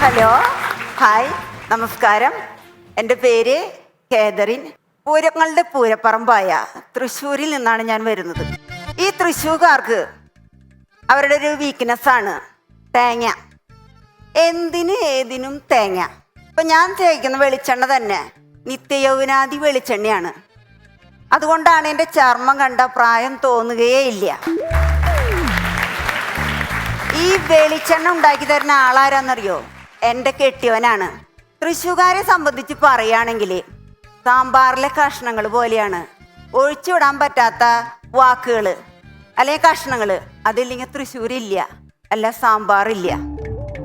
Hello, hi, നമസ്കാരം. എൻ്റെ പേര് കേദറിൻ. പൂരങ്ങളുടെ പൂരപ്പറമ്പായ തൃശ്ശൂരിൽ നിന്നാണ് ഞാൻ വരുന്നത്. ഈ തൃശ്ശൂർക്കാർക്ക് അവരുടെ ഒരു വീക്ക്നെസ്സാണ് തേങ്ങ. എന്തിനും ഏതിനും തേങ്ങ. ഇപ്പം ഞാൻ തേക്കുന്ന വെളിച്ചെണ്ണ തന്നെ നിത്യയൗവനാദി വെളിച്ചെണ്ണയാണ്. അതുകൊണ്ടാണ് എൻ്റെ ചർമ്മം കണ്ട പ്രായം തോന്നുകയേ ഇല്ല. ഈ വെളിച്ചെണ്ണ ഉണ്ടാക്കി തരുന്ന ആളാരാന്നറിയോ? എൻ്റെ കെട്ടിയവനാണ്. തൃശ്ശൂർക്കാരെ സംബന്ധിച്ച് പറയുകയാണെങ്കിൽ സാമ്പാറിലെ കഷ്ണങ്ങൾ പോലെയാണ്. ഒഴിച്ചുവിടാൻ പറ്റാത്ത വാക്കുകൾ അല്ലെങ്കിൽ കഷ്ണങ്ങൾ അതില്ലെങ്കിൽ തൃശ്ശൂരില്ല, അല്ല സാമ്പാറില്ല.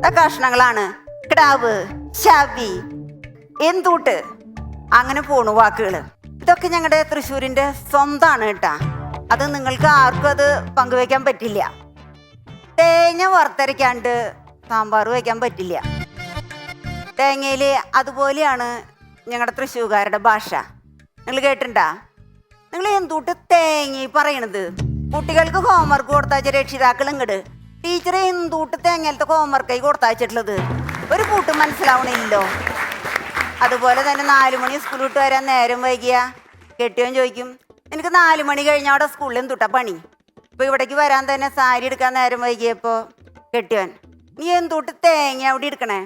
ആ കഷ്ണങ്ങളാണ് കിടാവ്, ശവി, എന്തൂട്ട്, അങ്ങനെ പോണു വാക്കുകൾ. ഇതൊക്കെ ഞങ്ങളുടെ തൃശ്ശൂരിൻ്റെ സ്വന്തമാണ് കേട്ടാ. അത് നിങ്ങൾക്ക് ആർക്കും അത് പങ്കുവയ്ക്കാൻ പറ്റില്ല. തേങ്ങ വറുത്തരയ്ക്കാണ്ട് സാമ്പാർ വയ്ക്കാൻ പറ്റില്ല. തേങ്ങയിൽ അതുപോലെയാണ് ഞങ്ങളുടെ തൃശ്ശൂർക്കാരുടെ ഭാഷ. നിങ്ങൾ കേട്ടിട്ടുണ്ടാ? നിങ്ങൾ എന്തൂട്ട് തേങ്ങ പറയണത്? കുട്ടികൾക്ക് ഹോംവർക്ക് കൊടുത്താച്ച രക്ഷിതാക്കൾ ഇങ്ങട് ടീച്ചർ എന്തൂട്ട് തേങ്ങയിലത്തെ ഹോംവർക്കായി കൊടുത്തയച്ചിട്ടുള്ളത് ഒരു കൂട്ടും മനസ്സിലാവണില്ലല്ലോ. അതുപോലെ തന്നെ 4 മണി സ്കൂൾ വിട്ട് വരാൻ നേരം വൈകിയ കെട്ടിയവൻ ചോദിക്കും, എനിക്ക് 4 മണി കഴിഞ്ഞാൽ അവിടെ സ്കൂളിൽ എന്തുട്ടാ പണി? ഇപ്പൊ ഇവിടേക്ക് വരാൻ തന്നെ സാരി എടുക്കാൻ നേരം വൈകിയപ്പോ കെട്ടിയവൻ, നീ എന്തൂട്ട് തേങ്ങ അവിടെ എടുക്കണേ?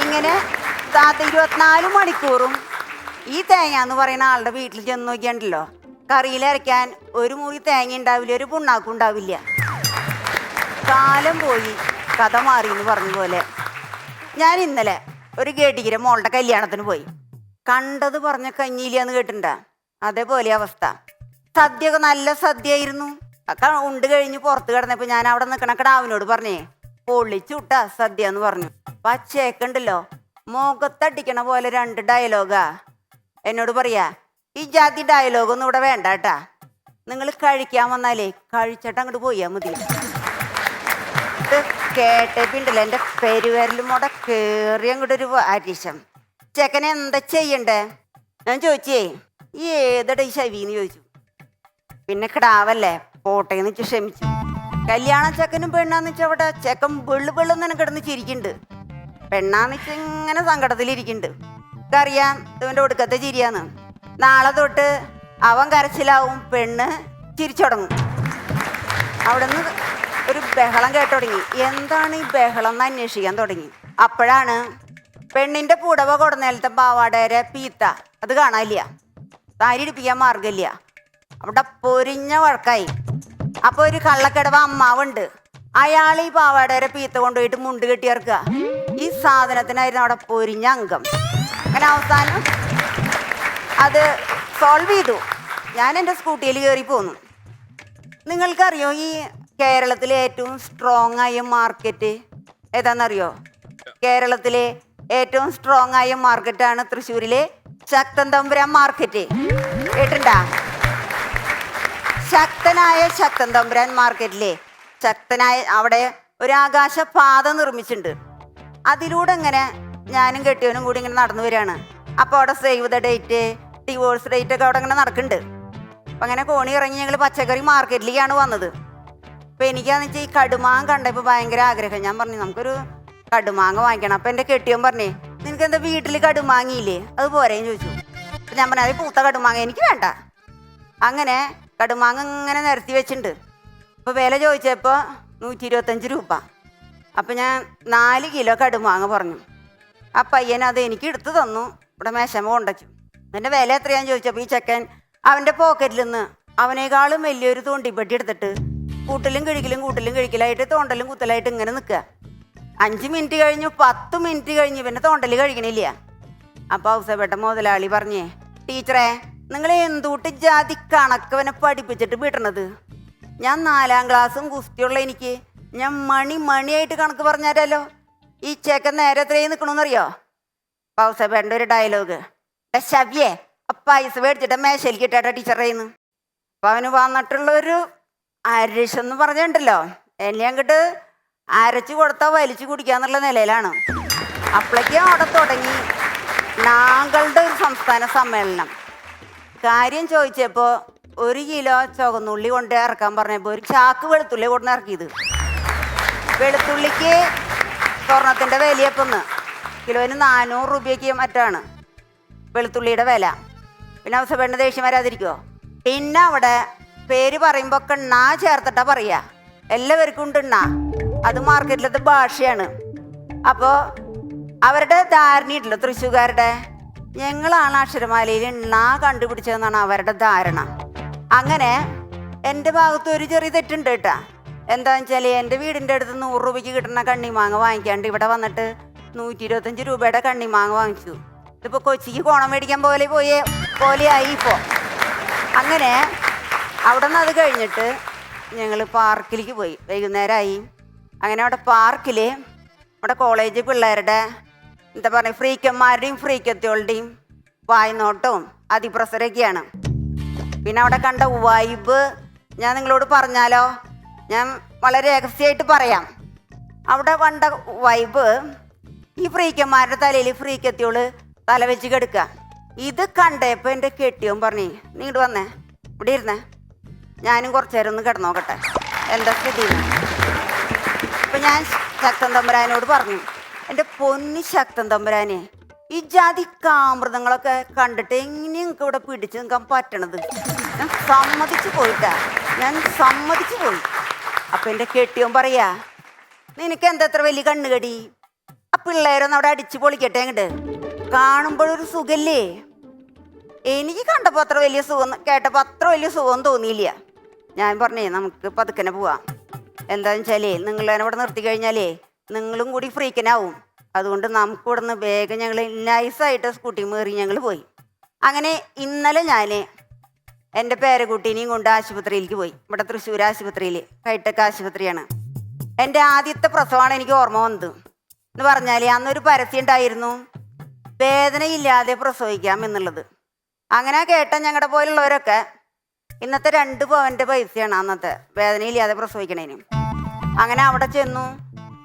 ഇങ്ങനെ 24 മണിക്കൂറും ഈ തേങ്ങ എന്ന് പറയുന്ന ആളുടെ വീട്ടിൽ ചെന്ന് നോക്കിയാണ്ടല്ലോ, കറിയിൽ അരയ്ക്കാൻ ഒരു മുറി തേങ്ങ ഉണ്ടാവില്ല, ഒരു പുണ്ണാക്കും ഉണ്ടാവില്ല. കാലം പോയി കഥ മാറി എന്ന് പറഞ്ഞ പോലെ. ഞാൻ ഇന്നലെ ഒരു ഗേഡിഗിരെ മോളുടെ കല്യാണത്തിന് പോയി. കണ്ടത് പറഞ്ഞ കഞ്ഞിയില്ലാന്ന് കേട്ടിട്ടുണ്ടാ? അതേപോലെ അവസ്ഥ. സദ്യയൊക്കെ നല്ല സദ്യയായിരുന്നു. ഉണ്ട് കഴിഞ്ഞ് പുറത്ത് കിടന്നപ്പോൾ ഞാൻ അവിടെ നിൽക്കണ കിടാവിനോട് പറഞ്ഞേ, പൊള്ളിച്ചുട്ടാ സദ്യ എന്ന് പറഞ്ഞു. അപ്പം ആ ചേക്കുണ്ടല്ലോ മുഖത്തടിക്കണ പോലെ 2 ഡയലോഗാ എന്നോട് പറയാ, ഈ ജാതി ഡയലോഗൊന്നും ഇവിടെ വേണ്ട കേട്ടാ, നിങ്ങൾ കഴിക്കാൻ വന്നാലേ കഴിച്ചിട്ട് അങ്ങോട്ട് പോയാൽ മതി. കേട്ടപ്പിണ്ടല്ലോ എൻ്റെ പെരുവരലും കൂടെ കേറി അങ്ങോട്ട് ഒരു അരിശം. ചെക്കനെ എന്താ ചെയ്യണ്ടേ? ഞാൻ ചോദിച്ചേ ഈ ഏതട ഈ ശവീന്ന് ചോദിച്ചു. പിന്നെ കിടാവല്ലേ പോട്ടേന്ന് വെച്ച് ക്ഷമിച്ചു. കല്യാണ ചെക്കനും പെണ്ണാന്ന് വെച്ചാൽ അവിടെ ചെക്കൻ വെള്ളുന്ന് കിടന്ന് ചിരിക്കുന്നുണ്ട്. പെണ്ണാന്ന് വെച്ചാൽ ഇങ്ങനെ സങ്കടത്തിലിരിക്കുന്നുണ്ട്. അറിയാം ഇവൻ്റെ ഒടുക്കത്തെ ചിരിയാന്ന്. നാളെ തൊട്ട് അവൻ കരച്ചിലാവും, പെണ്ണ് ചിരിച്ചു തുടങ്ങും. അവിടെ നിന്ന് ഒരു ബഹളം കേട്ടു തുടങ്ങി. എന്താണ് ഈ ബഹളം എന്ന് അന്വേഷിക്കാൻ തുടങ്ങി. അപ്പോഴാണ് പെണ്ണിൻ്റെ പുടവ കൊടുന്നേലത്തെ പാവാടേരെ പീത്ത അത് കാണാനില്ല, താരി ഇടിപ്പിക്കാൻ മാർഗമില്ല. അവിടെ പൊരിഞ്ഞ വഴക്കായി. അപ്പോൾ ഒരു കള്ളക്കിടവ അമ്മാവുണ്ട്, അയാൾ ഈ പാവാടേരെ പീത്ത കൊണ്ടുപോയിട്ട് മുണ്ട് കെട്ടിയിറക്കുക. ഈ സാധനത്തിനായിരുന്നു അവിടെ പൊരിഞ്ഞ അംഗം. അങ്ങനെ അവസാനം അത് സോൾവ് ചെയ്തു. ഞാൻ എൻ്റെ സ്കൂട്ടിയിൽ കയറി പോന്നു. നിങ്ങൾക്കറിയോ ഈ കേരളത്തിലെ ഏറ്റവും സ്ട്രോങ് ആയ മാർക്കറ്റ് ഏതാണെന്നറിയോ? കേരളത്തിലെ ഏറ്റവും സ്ട്രോങ് ആയ മാർക്കറ്റാണ് തൃശ്ശൂരിലെ ശക്തൻ തമ്പുരാൻ മാർക്കറ്റ്. കേട്ടിട്ടുണ്ടാ? ശക്തനായ ശക്തൻ തമ്പുരാൻ മാർക്കറ്റിലെ ശക്തനായ അവിടെ ഒരു ആകാശപാത നിർമ്മിച്ചിട്ടുണ്ട്. അതിലൂടെ ഇങ്ങനെ ഞാനും കെട്ടിയവനും കൂടി ഇങ്ങനെ നടന്നു വരികയാണ്. അപ്പോൾ അവിടെ save the date, divorce date ഒക്കെ അവിടെ ഇങ്ങനെ നടക്കുന്നുണ്ട്. അപ്പം അങ്ങനെ കോണി ഇറങ്ങി ഞങ്ങൾ പച്ചക്കറി മാർക്കറ്റിലേക്കാണ് വന്നത്. അപ്പം എനിക്കാന്ന് വെച്ചാൽ ഈ കടുമാങ്ങ കണ്ടപ്പോൾ ഭയങ്കര ആഗ്രഹം. ഞാൻ പറഞ്ഞു നമുക്കൊരു കടുമാങ്ങ വാങ്ങിക്കണം. അപ്പം എൻ്റെ കെട്ടിയവൻ പറഞ്ഞേ നിനക്ക് എന്താ വീട്ടിൽ കടുമാങ്ങയില്ലേ, അത് പോരേന്ന് ചോദിച്ചു. അപ്പം ഞാൻ പറഞ്ഞു അത് പൂത്ത കടുമാങ്ങ എനിക്ക് വേണ്ട. അങ്ങനെ കടുമാങ്ങ ഇങ്ങനെ നിരത്തി വെച്ചിട്ടുണ്ട്. അപ്പോൾ വില ചോദിച്ചപ്പോൾ 125 രൂപ. അപ്പം ഞാൻ 4 കിലോ കടുമാങ്ങ പറഞ്ഞു. ആ പയ്യൻ അത് എനിക്ക് എടുത്തു തന്നു. ഇവിടെ മേശമ കൊണ്ടുവച്ചു. എൻ്റെ വില എത്രയാന്ന് ചോദിച്ചപ്പോൾ ഈ ചെക്കൻ അവൻ്റെ പോക്കറ്റിൽ നിന്ന് അവനേക്കാളും വലിയൊരു തോണ്ടിപ്പെട്ടി എടുത്തിട്ട് കൂട്ടിലും കിഴിക്കലായിട്ട് തോണ്ടലും കുത്തലായിട്ട് ഇങ്ങനെ നിൽക്കുക. 5 മിനിറ്റ് കഴിഞ്ഞു, 10 മിനിറ്റ് കഴിഞ്ഞു, പിന്നെ തോണ്ടൽ കഴിക്കണില്ല. അപ്പോൾ ഔസേപ്പേട്ട മുതലാളി പറഞ്ഞേ ടീച്ചറെ നിങ്ങൾ എന്തുകൂട്ട് ജാതി കണക്കവനെ പഠിപ്പിച്ചിട്ട് വിടണത്? ഞാൻ 4ാം ക്ലാസ്സും കുസ്തിയുള്ള എനിക്ക് ഞാൻ മണിയായിട്ട് കണക്ക് പറഞ്ഞാലോ. ഈ ചെക്കൻ നേരെ എത്രയും നിൽക്കണമെന്നറിയോ? ഔസേപ്പേട്ടൻ്റെ ഒരു ഡയലോഗ്, ശവ്യേ പൈസ മേടിച്ചിട്ട് മേശയിലേക്ക് ഇട്ടാ ടീച്ചറേ എന്ന്. അപ്പം അവന് വന്നിട്ടുള്ളൊരു അരശെന്ന് പറഞ്ഞിട്ടുണ്ടല്ലോ, എന്നെ അങ്ങോട്ട് അരച്ചു കൊടുത്താൽ വലിച്ചു കുടിക്കാന്നുള്ള നിലയിലാണ്. അപ്പോഴേക്കും അവിടെ തുടങ്ങി നാങ്ങളുടെ ഒരു സംസ്ഥാന സമ്മേളനം. കാര്യം ചോദിച്ചപ്പോൾ 1 കിലോ ചുവന്നുള്ളി കൊണ്ട് ഇറക്കാൻ പറഞ്ഞപ്പോൾ ഒരു ചാക്ക് വെളുത്തുള്ളി കൊണ്ട് ഇറക്കിയത്. വെളുത്തുള്ളിക്ക് സ്വർണത്തിൻ്റെ വിലയപ്പൊന്ന് കിലോന് 400 രൂപയ്ക്ക് മറ്റാണ് വെളുത്തുള്ളിയുടെ വില. പിന്നെ ഔസേപ്പേട്ടൻ്റെ ദേഷ്യം വരാതിരിക്കുമോ? പിന്നെ അവിടെ പേര് പറയുമ്പോൾ ഒക്കെ എണ്ണ ചേർത്തിട്ടാ പറയുക. എല്ലാവർക്കും ഉണ്ട് എണ്ണ, അത് മാർക്കറ്റിലത്തെ ഭാഷയാണ്. അപ്പോൾ അവരുടെ ധാരണയുണ്ടല്ലോ തൃശ്ശൂർക്കാരുടെ, ഞങ്ങളാണ് അക്ഷരമാലയിൽ എണ്ണ കണ്ടുപിടിച്ചതെന്നാണ് അവരുടെ ധാരണ. അങ്ങനെ എൻ്റെ ഭാഗത്ത് ഒരു ചെറിയ തെറ്റുണ്ട് കേട്ടാ. എന്താണെന്ന് വെച്ചാൽ എൻ്റെ വീടിൻ്റെ അടുത്ത് 100 രൂപയ്ക്ക് കിട്ടുന്ന കണ്ണിമാങ്ങ വാങ്ങിക്കാണ്ട് ഇവിടെ വന്നിട്ട് 125 രൂപയുടെ കണ്ണിമാങ്ങ വാങ്ങിച്ചു. ഇതിപ്പോൾ കൊച്ചിക്ക് കോണം മേടിക്കാൻ പോലെയായി ഇപ്പോൾ. അങ്ങനെ അവിടെ നിന്ന് അത് കഴിഞ്ഞിട്ട് ഞങ്ങൾ പാർക്കിലേക്ക് പോയി. വൈകുന്നേരമായി. അങ്ങനെ അവിടെ പാർക്കിൽ അവിടെ കോളേജ് പിള്ളേരുടെ എന്താ പറയുക ഫ്രീക്കന്മാരുടെയും ഫ്രീക്കത്തികളുടെയും വായ്നോട്ടവും അതിപ്രസരമൊക്കെയാണ്. പിന്നെ അവിടെ കണ്ട വൈബ് ഞാൻ നിങ്ങളോട് പറഞ്ഞാലോ? ഞാൻ വളരെ രഹസ്യമായിട്ട് പറയാം. അവിടെ കണ്ട വൈബ് ഈ ഫ്രീക്കന്മാരുടെ തലയിൽ ഫ്രീക്കത്തിയോള് തല വെച്ച് കിടക്കുക. ഇത് കണ്ടപ്പോൾ എൻ്റെ കെട്ടിയോൻ പറഞ്ഞു നീ ഇങ്ങോട്ട് വന്നേ, ഇവിടെ ഇരുന്നേ, ഞാനും കുറച്ചു നേരം ഒന്ന് കിടന്നോക്കട്ടെ എന്താ സ്ഥിതി. അപ്പം ഞാൻ ശക്തൻ തമ്പുരാനോട് പറഞ്ഞു എൻ്റെ പൊന്നി ശക്തൻ തമ്പുരാനെ, ഈ ജാതി കാമൃതങ്ങളൊക്കെ കണ്ടിട്ട് എങ്ങനെ നിങ്ങൾക്ക് ഇവിടെ പിടിച്ച് നിൽക്കാൻ പറ്റണത്? ഞാൻ സമ്മതിച്ചു പോയി. അപ്പം എൻ്റെ കെട്ടിയോൻ പറയാ നിനക്ക് എന്താ അത്ര വലിയ കണ്ണുകടി? ആ പിള്ളേരൊന്നും അവിടെ അടിച്ചു പൊളിക്കട്ടെ അങ്ങോട്ട്, കാണുമ്പോഴൊരു സുഖല്ലേ? എനിക്ക് കണ്ടപ്പോൾ അത്ര വലിയ സുഖം, കേട്ടപ്പോൾ അത്ര വലിയ സുഖം തോന്നിയില്ല. ഞാൻ പറഞ്ഞേ നമുക്ക് പതുക്കനെ പോവാം. എന്താണെന്ന് വെച്ചാലേ നിങ്ങളെ ഇവിടെ നിർത്തി കഴിഞ്ഞാലേ നിങ്ങളും കൂടി ഫ്രീക്കനാവും. അതുകൊണ്ട് നമുക്ക് ഇവിടെ നിന്ന് വേഗം ഞങ്ങൾ നൈസായിട്ട് സ്കൂട്ടി മേറി ഞങ്ങൾ പോയി. അങ്ങനെ ഇന്നലെ ഞാൻ എൻ്റെ പേരക്കുട്ടീനെയും കൊണ്ട് ആശുപത്രിയിലേക്ക് പോയി. ഇവിടെ തൃശ്ശൂർ ആശുപത്രിയിൽ, ഹൈടെക് ആശുപത്രിയാണ്. എൻ്റെ ആദ്യത്തെ പ്രസവമാണ് എനിക്ക് ഓർമ്മ വന്നത്. എന്ന് പറഞ്ഞാൽ അന്നൊരു പരസ്യം ഉണ്ടായിരുന്നു, വേദനയില്ലാതെ പ്രസവിക്കാം എന്നുള്ളത്. അങ്ങനെ കേട്ട ഞങ്ങളുടെ പോലുള്ളവരൊക്കെ ഇന്നത്തെ 2 പവൻ്റെ പൈസയാണ് അന്നത്തെ വേദനയില്ലാതെ പ്രസവിക്കണേന്. അങ്ങനെ അവിടെ ചെന്നു.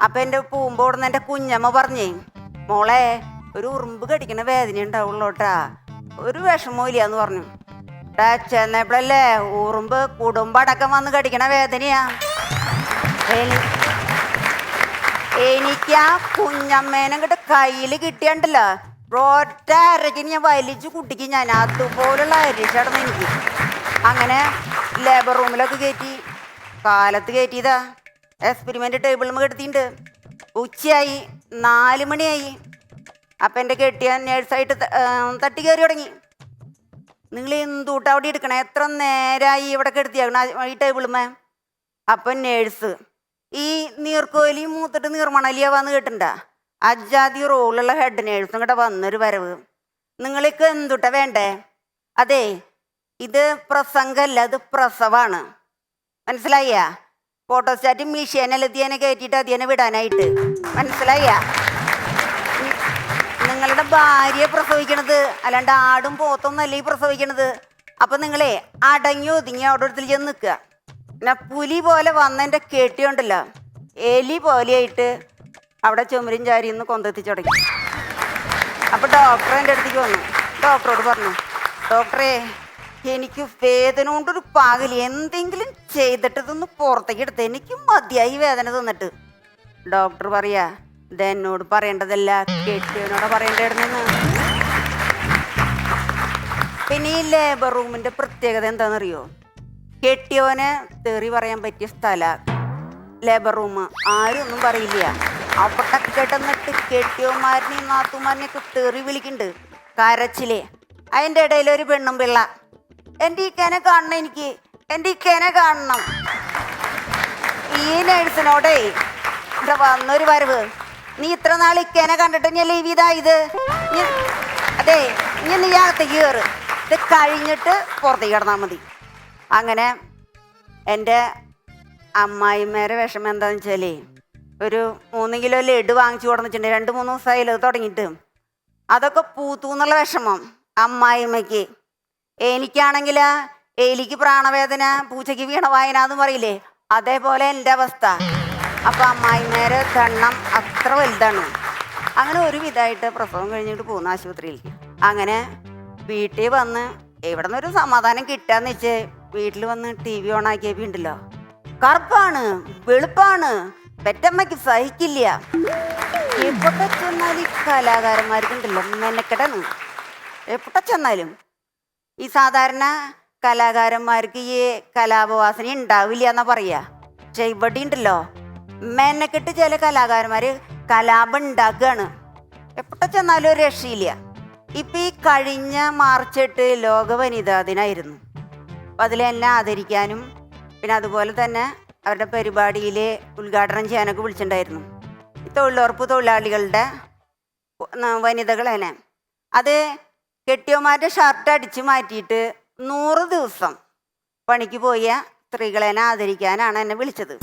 അപ്പൊ എൻ്റെ പൂമ്പോടുന്ന് എൻ്റെ കുഞ്ഞമ്മ പറഞ്ഞേ, മോളെ ഒരു ഉറുമ്പ് കടിക്കണ വേദന ഉണ്ടാവുള്ളൂട്ടാ, ഒരു വിഷമവും ഇല്ലാന്ന് പറഞ്ഞു. ചെന്നപ്പോഴല്ലേ ഉറുമ്പ് കുടുംബടക്കം വന്ന് കടിക്കണ വേദനയാ. എനിക്ക് ആ കുഞ്ഞമ്മേനെ കിட்ட കയ്യിൽ കിട്ടിയണ്ടല്ലോ, ഒറ്റ അരക്കിന് ഞാൻ വലിച്ചു കുട്ടിക്ക് ഞാൻ അതുപോലുള്ള അരിച്ചടന്ന് എനിക്ക്. അങ്ങനെ ലേബർ റൂമിലൊക്കെ കയറ്റി, കാലത്ത് കയറ്റിയതാ, എക്സ്പെരിമെൻ്റ് ടേബിളിൽ കിടത്തിയിട്ടുണ്ട്. ഉച്ചയായി, 4 മണിയായി. അപ്പം എൻ്റെ കെട്ടിയ നേഴ്സായിട്ട് തട്ടി കയറി തുടങ്ങി. നിങ്ങൾ എന്തുട്ട് അവിടെ എടുക്കണേ, എത്ര നേരമായി ഇവിടെ കെടുത്തിയാക്കണം ഈ ടേബിളുമേ. അപ്പം നേഴ്സ് ഈ നീർക്കോലി മൂത്തിട്ട് നീർമണലിയാവാന്ന് കേട്ടിട്ടുണ്ട, അജാതി റോളുള്ള ഹെഡ് നേഴ്സും കൂടെ വന്നൊരു വരവ്. നിങ്ങൾക്ക് എന്തുട്ട വേണ്ടേ? അതെ, ഇത് പ്രസംഗമല്ല, ഇത് പ്രസവാണ്, മനസ്സിലായ? ഫോട്ടോസ്റ്റാറ്റ് മിഷീനല്ല ഇതിനെ കയറ്റിയിട്ട് അതിനെ വിടാനായിട്ട്, മനസ്സിലായ? നിങ്ങളുടെ ഭാര്യയെ പ്രസവിക്കണത്, അല്ലാണ്ട് ആടും പോത്തൊന്നല്ല ഈ പ്രസവിക്കണത്. അപ്പം നിങ്ങളെ അടങ്ങി ഒതുങ്ങി അവിടെ അടുത്തിൽ ചെന്ന് നിൽക്കുക. പിന്നെ പുലി പോലെ വന്നെൻ്റെ കെട്ടിയുണ്ടല്ലോ, എലി പോലെയായിട്ട് അവിടെ ചുമരും ചാരിന്ന് കൊണ്ടെത്തിച്ചു തുടങ്ങി. അപ്പോൾ ഡോക്ടർ എൻ്റെ അടുത്തേക്ക് വന്നു. ഡോക്ടറോട് പറഞ്ഞു, ഡോക്ടറെ എനിക്ക് വേദന കൊണ്ടൊരു പാകില്ല, എന്തെങ്കിലും ചെയ്തിട്ട് ഇതൊന്ന് പുറത്തേക്ക് എടുത്ത്, എനിക്ക് മതിയായി വേദന തന്നിട്ട്. ഡോക്ടർ പറയാ, ഇത് എന്നോട് പറയേണ്ടതല്ല, കെട്ടിയവനോട് പറയേണ്ടതെന്ന്. പിന്നെ ഈ ലേബർ റൂമിൻ്റെ പ്രത്യേകത എന്താണെന്നറിയോ? കെട്ടിയവനെ തെറി പറയാൻ പറ്റിയ സ്ഥലമാണ് ലേബർ റൂം. ആരും ഒന്നും പറയില്ല. അവിടെ കിടന്നിട്ട് കെട്ടിയവന്മാരിനെയും നാത്തുമാരിനെയൊക്കെ തെറി വിളിക്കുന്നുണ്ട്, കരച്ചിലേ. അതിൻ്റെ ഇടയിൽ ഒരു പെണ്ണും പിള്ള, എൻ്റെ ഇക്കേനെ കാണണം, എനിക്ക് എൻ്റെ ഇക്കേനെ കാണണം. ഈ നേഴ്സിനോടേ ഇവിടെ വന്നൊരു വരവ്, നീ ഇത്ര നാൾ ഇക്കേനെ കണ്ടിട്ട് ഞാൻ ലീവ് ഇതായത്, അതെ നീ അകത്തേക്ക് കയറ്, ഇത് കഴിഞ്ഞിട്ട് പുറത്തേക്ക് കിടന്നാൽ മതി. അങ്ങനെ എൻ്റെ അമ്മായിമ്മേരെ വിഷമം എന്താണെന്ന് വെച്ചാലേ, ഒരു 3 കിലോ ലഡു വാങ്ങിച്ചു കൊടുന്നിട്ടുണ്ട്, 2-3 ദിവസമായി ഇത് തുടങ്ങിയിട്ട്. അതൊക്കെ പൂത്തു എന്നുള്ള വിഷമം അമ്മായിമ്മയ്ക്ക്. എനിക്കാണെങ്കിൽ എലിക്ക് പ്രാണവേദന, പൂച്ചയ്ക്ക് വീണ വായന എന്ന് പറയില്ലേ, അതേപോലെ എൻ്റെ അവസ്ഥ. അപ്പം അമ്മായിമ്മേരെ ദണ്ണം അത്ര വലുതാണ്. അങ്ങനെ ഒരു വിധമായിട്ട് പ്രസവം കഴിഞ്ഞിട്ട് പോകുന്ന ആശുപത്രിയിൽ. അങ്ങനെ വീട്ടിൽ വന്ന് എവിടെ നിന്നൊരു സമാധാനം കിട്ടാന്ന് വെച്ച് വീട്ടിൽ വന്ന് TV ഓണാക്കിയപ്പോൾ ഉണ്ടല്ലോ, കറുപ്പാണ്, വെളുപ്പാണ്, പെറ്റമ്മയ്ക്ക് സഹിക്കില്ല. എവിടെ ചെന്നാലും ഈ കലാകാരന്മാർക്കുണ്ടല്ലോ മെനക്കെടാണ്. എവിടെ ചെന്നാലും ഈ സാധാരണ കലാകാരന്മാർക്ക് ഈ കലാപവാസന ഉണ്ടാവില്ല എന്നാ പറയാ. പക്ഷെ ഇവിടെ ഉണ്ടല്ലോ മെനക്കെട്ട് ചില കലാകാരന്മാർ കലാപം ഉണ്ടാക്കുകയാണ്. എവിടെ ചെന്നാലും ഒരു രക്ഷയില്ല. ഇപ്പം ഈ കഴിഞ്ഞ മാർച്ച് 8 ലോക വനിതാ ദിനമായിരുന്നു. അപ്പം അതിലെല്ലാം ആദരിക്കാനും പിന്നെ അതുപോലെ തന്നെ അവരുടെ പരിപാടിയിൽ ഉദ്ഘാടനം ചെയ്യാനൊക്കെ വിളിച്ചിട്ടുണ്ടായിരുന്നു. ഈ തൊഴിലുറപ്പ് തൊഴിലാളികളുടെ വനിതകൾ തന്നെ അത് കെട്ടിയന്മാരുടെ ഷർട്ട് അടിച്ച് മാറ്റിയിട്ട് 100 ദിവസം പണിക്ക് പോയ സ്ത്രീകളെ ആദരിക്കാനാണ് എന്നെ വിളിച്ചത്.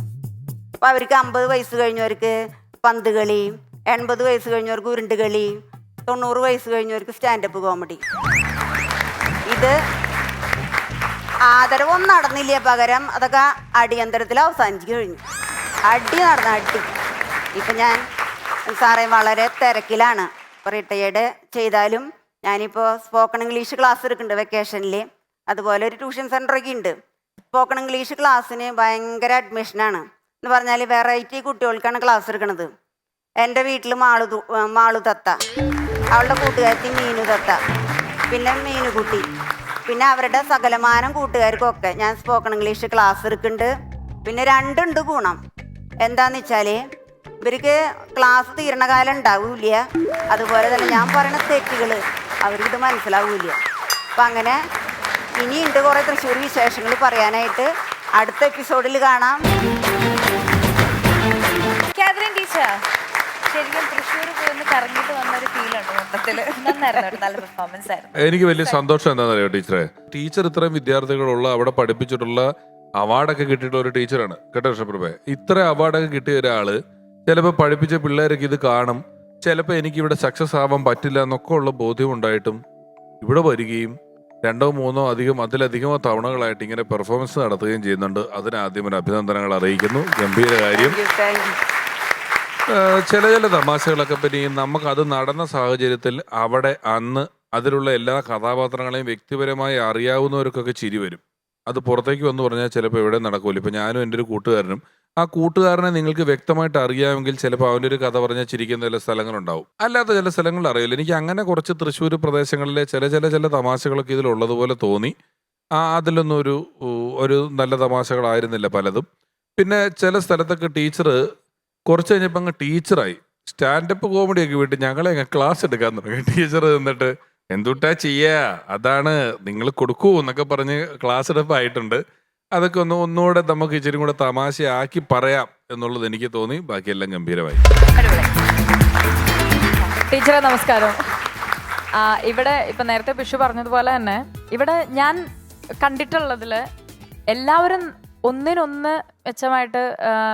അപ്പോൾ അവർക്ക് 50 വയസ്സ് കഴിഞ്ഞവർക്ക് പന്ത് കളി, 80 വയസ്സ് കഴിഞ്ഞവർക്ക് ഉരുണ്ടുകളി, 90 വയസ്സ് കഴിഞ്ഞവർക്ക് സ്റ്റാൻഡപ്പ് കോമഡി. ഇത് ആദരവൊന്നും നടന്നില്ല, പകരം അതൊക്കെ അടിയന്തരത്തിൽ അവസാനിച്ച് കഴിഞ്ഞു. അടി നടന്ന അടി. ഇപ്പം ഞാൻ സാറേ വളരെ തിരക്കിലാണ്. ഇപ്പോൾ റിട്ടയേർഡ് ചെയ്താലും ഞാനിപ്പോൾ സ്പോക്കൺ ഇംഗ്ലീഷ് ക്ലാസ് എടുക്കുന്നുണ്ട് വെക്കേഷനിൽ. അതുപോലെ ഒരു ട്യൂഷൻ സെൻ്ററൊക്കെ ഉണ്ട്. സ്പോക്കൺ ഇംഗ്ലീഷ് ക്ലാസ്സിന് ഭയങ്കര അഡ്മിഷനാണ്. എന്ന് പറഞ്ഞാൽ വെറൈറ്റി കുട്ടികൾക്കാണ് ക്ലാസ് എടുക്കുന്നത്. എൻ്റെ വീട്ടിൽ മാളു തത്ത, അവളുടെ കൂട്ടുകാരത്തി മീനു തത്ത, പിന്നെ മീനുകുട്ടി, പിന്നെ അവരുടെ സകലമാനം കൂട്ടുകാർക്കൊക്കെ ഞാൻ സ്പോക്കൺ ഇംഗ്ലീഷ് ക്ലാസ് എടുക്കുന്നുണ്ട്. പിന്നെ 2 ഉണ്ട് ഗുണം. എന്താണെന്ന് വെച്ചാൽ ഇവർക്ക് ക്ലാസ് തീരണ കാലം ഉണ്ടാവില്ല, അതുപോലെ തന്നെ ഞാൻ പറയുന്ന തെറ്റുകൾ അവർക്കിത് മനസ്സിലാവില്ല. അപ്പം അങ്ങനെ ഇനിയുണ്ട് കുറേ തൃശ്ശൂർ വിശേഷങ്ങൾ പറയാനായിട്ട്. അടുത്ത എപ്പിസോഡിൽ കാണാം.
കാതറിൻ ടീച്ചർ ശരിക്കും തൃശ്ശൂർ പോയി കറങ്ങിയിട്ട് വന്നൊരു ഫീലുണ്ട് മൊത്തത്തില്. നന്നായിരുന്നു, നല്ല പെർഫോമൻസ് ആയിരുന്നു.
എനിക്ക് വലിയ സന്തോഷം എന്താണെന്നറിയോ ടീച്ചറെ, ടീച്ചർ ഇത്രയും വിദ്യാർത്ഥികളുള്ള അവിടെ പഠിപ്പിച്ചിട്ടുള്ള അവാർഡൊക്കെ കിട്ടിയിട്ടുള്ള ഒരു ടീച്ചറാണ് കേട്ടോ ഋഷഭപ്രഭേ. ഇത്ര അവാർഡൊക്കെ കിട്ടിയ ഒരാള് ചിലപ്പോൾ പഠിപ്പിച്ച പിള്ളേരൊക്കെ ഇത് കാണും, ചിലപ്പോൾ എനിക്ക് ഇവിടെ സക്സസ് ആവാൻ പറ്റില്ല എന്നൊക്കെ ഉള്ള ബോധ്യം ഉണ്ടായിട്ടും ഇവിടെ വരികയും 2-3 അതിലധികമോ തവണകളായിട്ട് ഇങ്ങനെ പെർഫോമൻസ് നടത്തുകയും ചെയ്യുന്നുണ്ട്. അതിന് ആദ്യം ഒരു അഭിനന്ദനങ്ങൾ അറിയിക്കുന്നു. ഗംഭീര കാര്യം. ചില തമാശകളൊക്കെ പിന്നെ നമുക്ക് അത് നടന്ന സാഹചര്യത്തിൽ അവിടെ അന്ന് അതിലുള്ള എല്ലാ കഥാപാത്രങ്ങളെയും വ്യക്തിപരമായി അറിയാവുന്നവർക്കൊക്കെ ചിരി വരും. അത് പുറത്തേക്ക് വന്ന് പറഞ്ഞാൽ ചിലപ്പോൾ എവിടെ നടക്കൂല. ഇപ്പം ഞാനും എൻ്റെ ഒരു കൂട്ടുകാരനും, ആ കൂട്ടുകാരനെ നിങ്ങൾക്ക് വ്യക്തമായിട്ട് അറിയാമെങ്കിൽ ചിലപ്പോൾ അവൻ്റെ ഒരു കഥ പറഞ്ഞാൽ ചിരിക്കുന്ന ചില സ്ഥലങ്ങളുണ്ടാവും, അല്ലാത്ത ചില സ്ഥലങ്ങളിൽ അറിയില്ല. എനിക്ക് അങ്ങനെ കുറച്ച് തൃശ്ശൂർ പ്രദേശങ്ങളിലെ ചില തമാശകളൊക്കെ ഇതിലുള്ളതുപോലെ തോന്നി. അതിലൊന്നും ഒരു നല്ല തമാശകളായിരുന്നില്ല പലതും. പിന്നെ ചില സ്ഥലത്തൊക്കെ ടീച്ചർ കുറച്ച് കഴിഞ്ഞപ്പോൾ അങ്ങ് ടീച്ചറായി. സ്റ്റാൻഡപ്പ് കോമഡിയൊക്കെ വിട്ട് ഞങ്ങളെ അങ്ങ് ക്ലാസ് എടുക്കാൻ തുടങ്ങി. ടീച്ചർ എന്നിട്ട് എന്തുട്ടാ ചെയ്യാ, അതാണ് നിങ്ങൾ കൊടുക്കൂ എന്നൊക്കെ പറഞ്ഞ് ക്ലാസ് എടുപ്പായിട്ടുണ്ട്. അതൊക്കെ ഒന്നുകൂടെ നമുക്ക് ഇച്ചിരി കൂടെ തമാശയാക്കി പറയാം എന്നുള്ളത് എനിക്ക് തോന്നി. ബാക്കിയെല്ലാം ഗംഭീരമായി.
ടീച്ചറെ നമസ്കാരം. ഇവിടെ ഇപ്പൊ നേരത്തെ പിഷു പറഞ്ഞതുപോലെ തന്നെ ഇവിടെ ഞാൻ കണ്ടിട്ടുള്ളതില് എല്ലാവരും ഒന്നിനൊന്ന് മെച്ചമായിട്ട്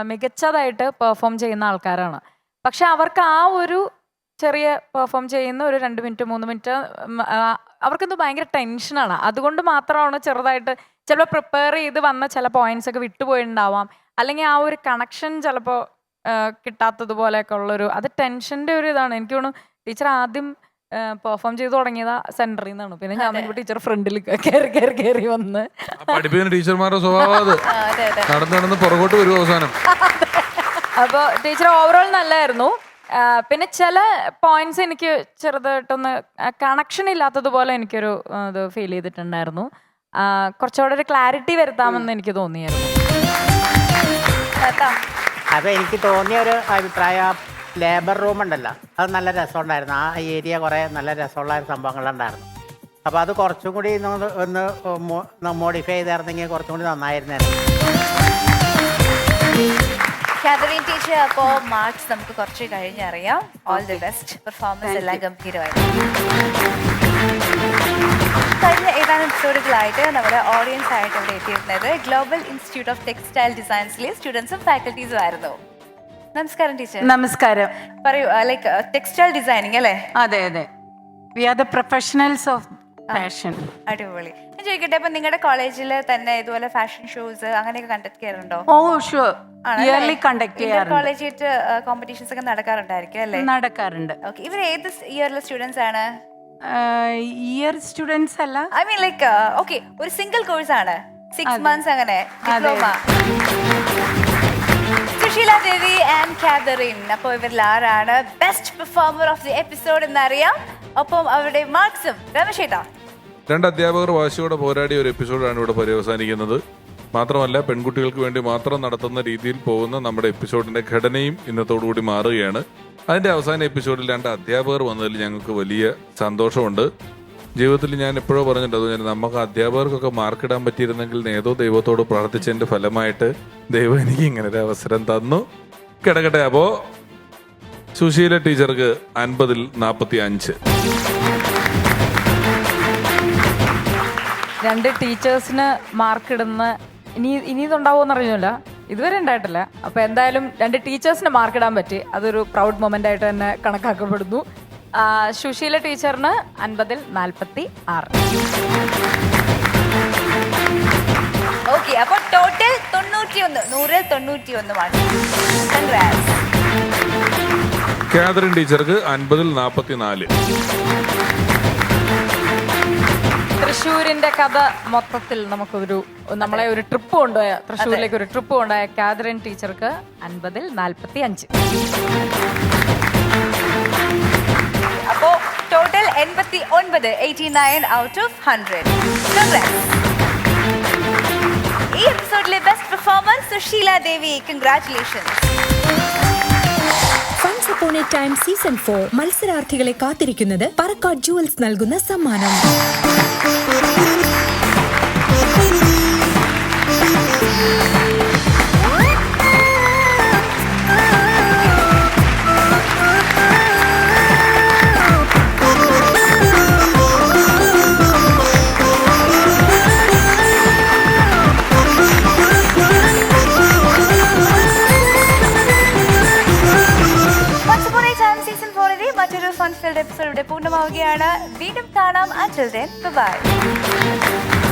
മികച്ചതായിട്ട് പെർഫോം ചെയ്യുന്ന ആൾക്കാരാണ്. പക്ഷെ അവർക്ക് ആ ഒരു ചെറിയ പെർഫോം ചെയ്യുന്ന ഒരു 2 മിനിറ്റ് 3 മിനിറ്റ് അവർക്കെന്തോ ഭയങ്കര ടെൻഷനാണ്. അതുകൊണ്ട് മാത്രമാണ് ചെറുതായിട്ട് ചിലപ്പോൾ പ്രിപ്പയർ ചെയ്ത് വന്ന ചില പോയിന്റ്സ് ഒക്കെ വിട്ടുപോയിട്ടുണ്ടാവാം, അല്ലെങ്കിൽ ആ ഒരു കണക്ഷൻ ചിലപ്പോൾ കിട്ടാത്തതുപോലെയൊക്കെ ഉള്ളൊരു അത് ടെൻഷൻ്റെ ഒരു ഇതാണ്. എനിക്ക് തോന്നുന്നു ടീച്ചർ ആദ്യം പെർഫോം ചെയ്ത് തുടങ്ങിയത് സെന്ററിൽ നിന്നാണ്. പിന്നെ ഞാൻ ടീച്ചർ ഫ്രണ്ടിൽ കയറി വന്ന്
പഠിപ്പിക്കുന്ന ടീച്ചർമാരുടെ സ്വഭാവം നടന്ന് പുറകോട്ട് വരും അവസാനം.
അപ്പോൾ ടീച്ചർ ഓവറോൾ നല്ലതായിരുന്നു. പിന്നെ ചില പോയിന്റ്സ് എനിക്ക് ചെറുതായിട്ടൊന്ന് കണക്ഷൻ ഇല്ലാത്തതുപോലെ എനിക്കൊരു ഇത് ഫീൽ ചെയ്തിട്ടുണ്ടായിരുന്നു. കുറച്ചുകൂടെ ഒരു ക്ലാരിറ്റി വരുത്താമെന്ന് എനിക്ക് തോന്നിയായിരുന്നു.
അപ്പോൾ എനിക്ക് തോന്നിയ ഒരു അഭിപ്രായം, ലേബർ റൂം ഉണ്ടല്ലോ, അത് നല്ല രസമുണ്ടായിരുന്നു. ആ ഏരിയ കുറേ നല്ല രസമുള്ള സംഭവങ്ങളുണ്ടായിരുന്നു. അപ്പോൾ അത് കുറച്ചും കൂടി ഒന്ന് മോഡിഫൈ ചെയ്തായിരുന്നെങ്കിൽ കുറച്ചും കൂടി നന്നായിരുന്നായിരുന്നു.
കാതറീൻ ടീച്ചർ, അപ്പോൾ മാർക്സ് നമുക്ക് കുറച്ച് കഴിഞ്ഞറിയാം. All the best. പെർഫോമൻസ് എല്ലാം ഗംഭീരമായിരുന്നു. കഴിഞ്ഞ ഏതാനും എപ്പിസോഡുകളായിട്ട് നമ്മുടെ ഓഡിയൻസ് ആയിട്ട് ഇവിടെ എത്തിയിരുന്നത് ഗ്ലോബൽ ഇൻസ്റ്റിറ്റ്യൂട്ട് ഓഫ് ടെക്സ്റ്റൈൽ ഡിസൈൻസിലെ സ്റ്റുഡൻസും ഫാക്കൽറ്റീസും ആയിരുന്നു. നമസ്കാരം ടീച്ചർ.
നമസ്കാരം.
പറയൂ, ലൈക്ക് ടെക്സ്റ്റൈൽ ഡിസൈനിങ് അല്ലേ?
അതെ അതെ, we are the professionals of fashion.
അടിപൊളി. ഞാൻ ചോദിക്കട്ടെ, അപ്പൊ നിങ്ങളുടെ കോളേജിൽ തന്നെ ഇതുപോലെ ഫാഷൻ ഷോസ് അങ്ങനെയൊക്കെ കണ്ടക്ട് ചെയ്യാറുണ്ടോ?
ഓ ഷുവർ, ഇയർലി കണ്ടക്ട് ചെയ്യാറുണ്ട്.
കോളേജായിട്ട് കോമ്പറ്റീഷൻസ് ഒക്കെ നടക്കാറുണ്ടായിരിക്കും അല്ലേ?
നടക്കാറുണ്ട്.
ഓക്കെ, ഇവർ ഏത് ഇയറിലെ സ്റ്റുഡൻസ് ആണ്?
ഇയർ സ്റ്റുഡൻസ് അല്ല,
ഐ മീൻ ലൈക്ക് ഓക്കെ, ഒരു സിംഗിൾ കോഴ്സ് ആണ്, 6 months അങ്ങനെ diploma. Susheela Devi and Catherine, അപ്പോൾ ഇവരിൽ ആരാണ് best performer of the episode എന്നറിയാം. ഒപ്പം അവരുടെ മാർക്സും. രമേശേട്ടാ,
2 അധ്യാപകർ വാശിയോടെ പോരാടിയ ഒരു എപ്പിസോഡാണ് ഇവിടെ പര്യവസാനിക്കുന്നത്. മാത്രമല്ല, പെൺകുട്ടികൾക്ക് വേണ്ടി മാത്രം നടത്തുന്ന രീതിയിൽ പോകുന്ന നമ്മുടെ എപ്പിസോഡിന്റെ ഘടനയും ഇന്നത്തോടുകൂടി മാറുകയാണ്. അതിന്റെ അവസാന എപ്പിസോഡിൽ 2 അധ്യാപകർ വന്നതിൽ ഞങ്ങൾക്ക് വലിയ സന്തോഷമുണ്ട്. ജീവിതത്തിൽ ഞാൻ എപ്പോഴോ പറഞ്ഞിട്ടുണ്ട്, നമുക്ക് അധ്യാപകർക്കൊക്കെ മാർക്കിടാൻ പറ്റിയിരുന്നെങ്കിൽ ഏതോ ദൈവത്തോട് പ്രാർത്ഥിച്ചതിന്റെ ഫലമായിട്ട് ദൈവം എനിക്ക് ഇങ്ങനെ ഒരു അവസരം തന്നു. കിടക്കട്ടെ. അപ്പോ സുശീല ടീച്ചർക്ക് 50ൽ 45.
2 ടീച്ചേഴ്സിന് മാർക്കിടുന്ന ഇനി ഇതുണ്ടാവുമെന്ന് അറിയില്ല, ഇതുവരെ ഉണ്ടായിട്ടില്ല. അപ്പോൾ എന്തായാലും 2 ടീച്ചേഴ്സിന് മാർക്കിടാൻ പറ്റി, അതൊരു പ്രൗഡ് മൊമെന്റ് ആയിട്ട് തന്നെ കണക്കാക്കപ്പെടുന്നു. സുശീല ടീച്ചറിന് 50ൽ 46.
ഓക്കെ, അപ്പോൾ ടോട്ടൽ 91, 100ൽ 91 മാർക്ക്. കൺഗ്രാറ്റ്സ്.
കാതറിൻ ടീച്ചർക്ക് 50ൽ 44.
തൃശ്ശൂരിന്റെ കഥ മൊത്തത്തിൽ നമ്മളെ ഒരു ട്രിപ്പ് കൊണ്ടുപോയ, തൃശ്ശൂരിലേക്ക് ഒരു ട്രിപ്പ് കൊണ്ടുപോയ കാതറിൻ ടീച്ചർക്ക് 50ൽ 45.
അപ്പോ ടോട്ടൽ 89, 89 ഔട്ട് ഓഫ് 100. ഈ എപ്പിസോഡിലെ best performer Sushila Devi. Congratulations.
Once Upon a Time season 4 മത്സരാർത്ഥികളെ കാത്തിരിക്കുന്നത് പറക്കാട് ജുവൽസ് നൽകുന്ന സമ്മാനം.
മറ്റൊരു ഫൺ ഫിൽഡ് എപ്പിസോഡ് പൂർണ്ണമാവുകയാണ്. വീണ്ടും കാണാം. Until then, bye.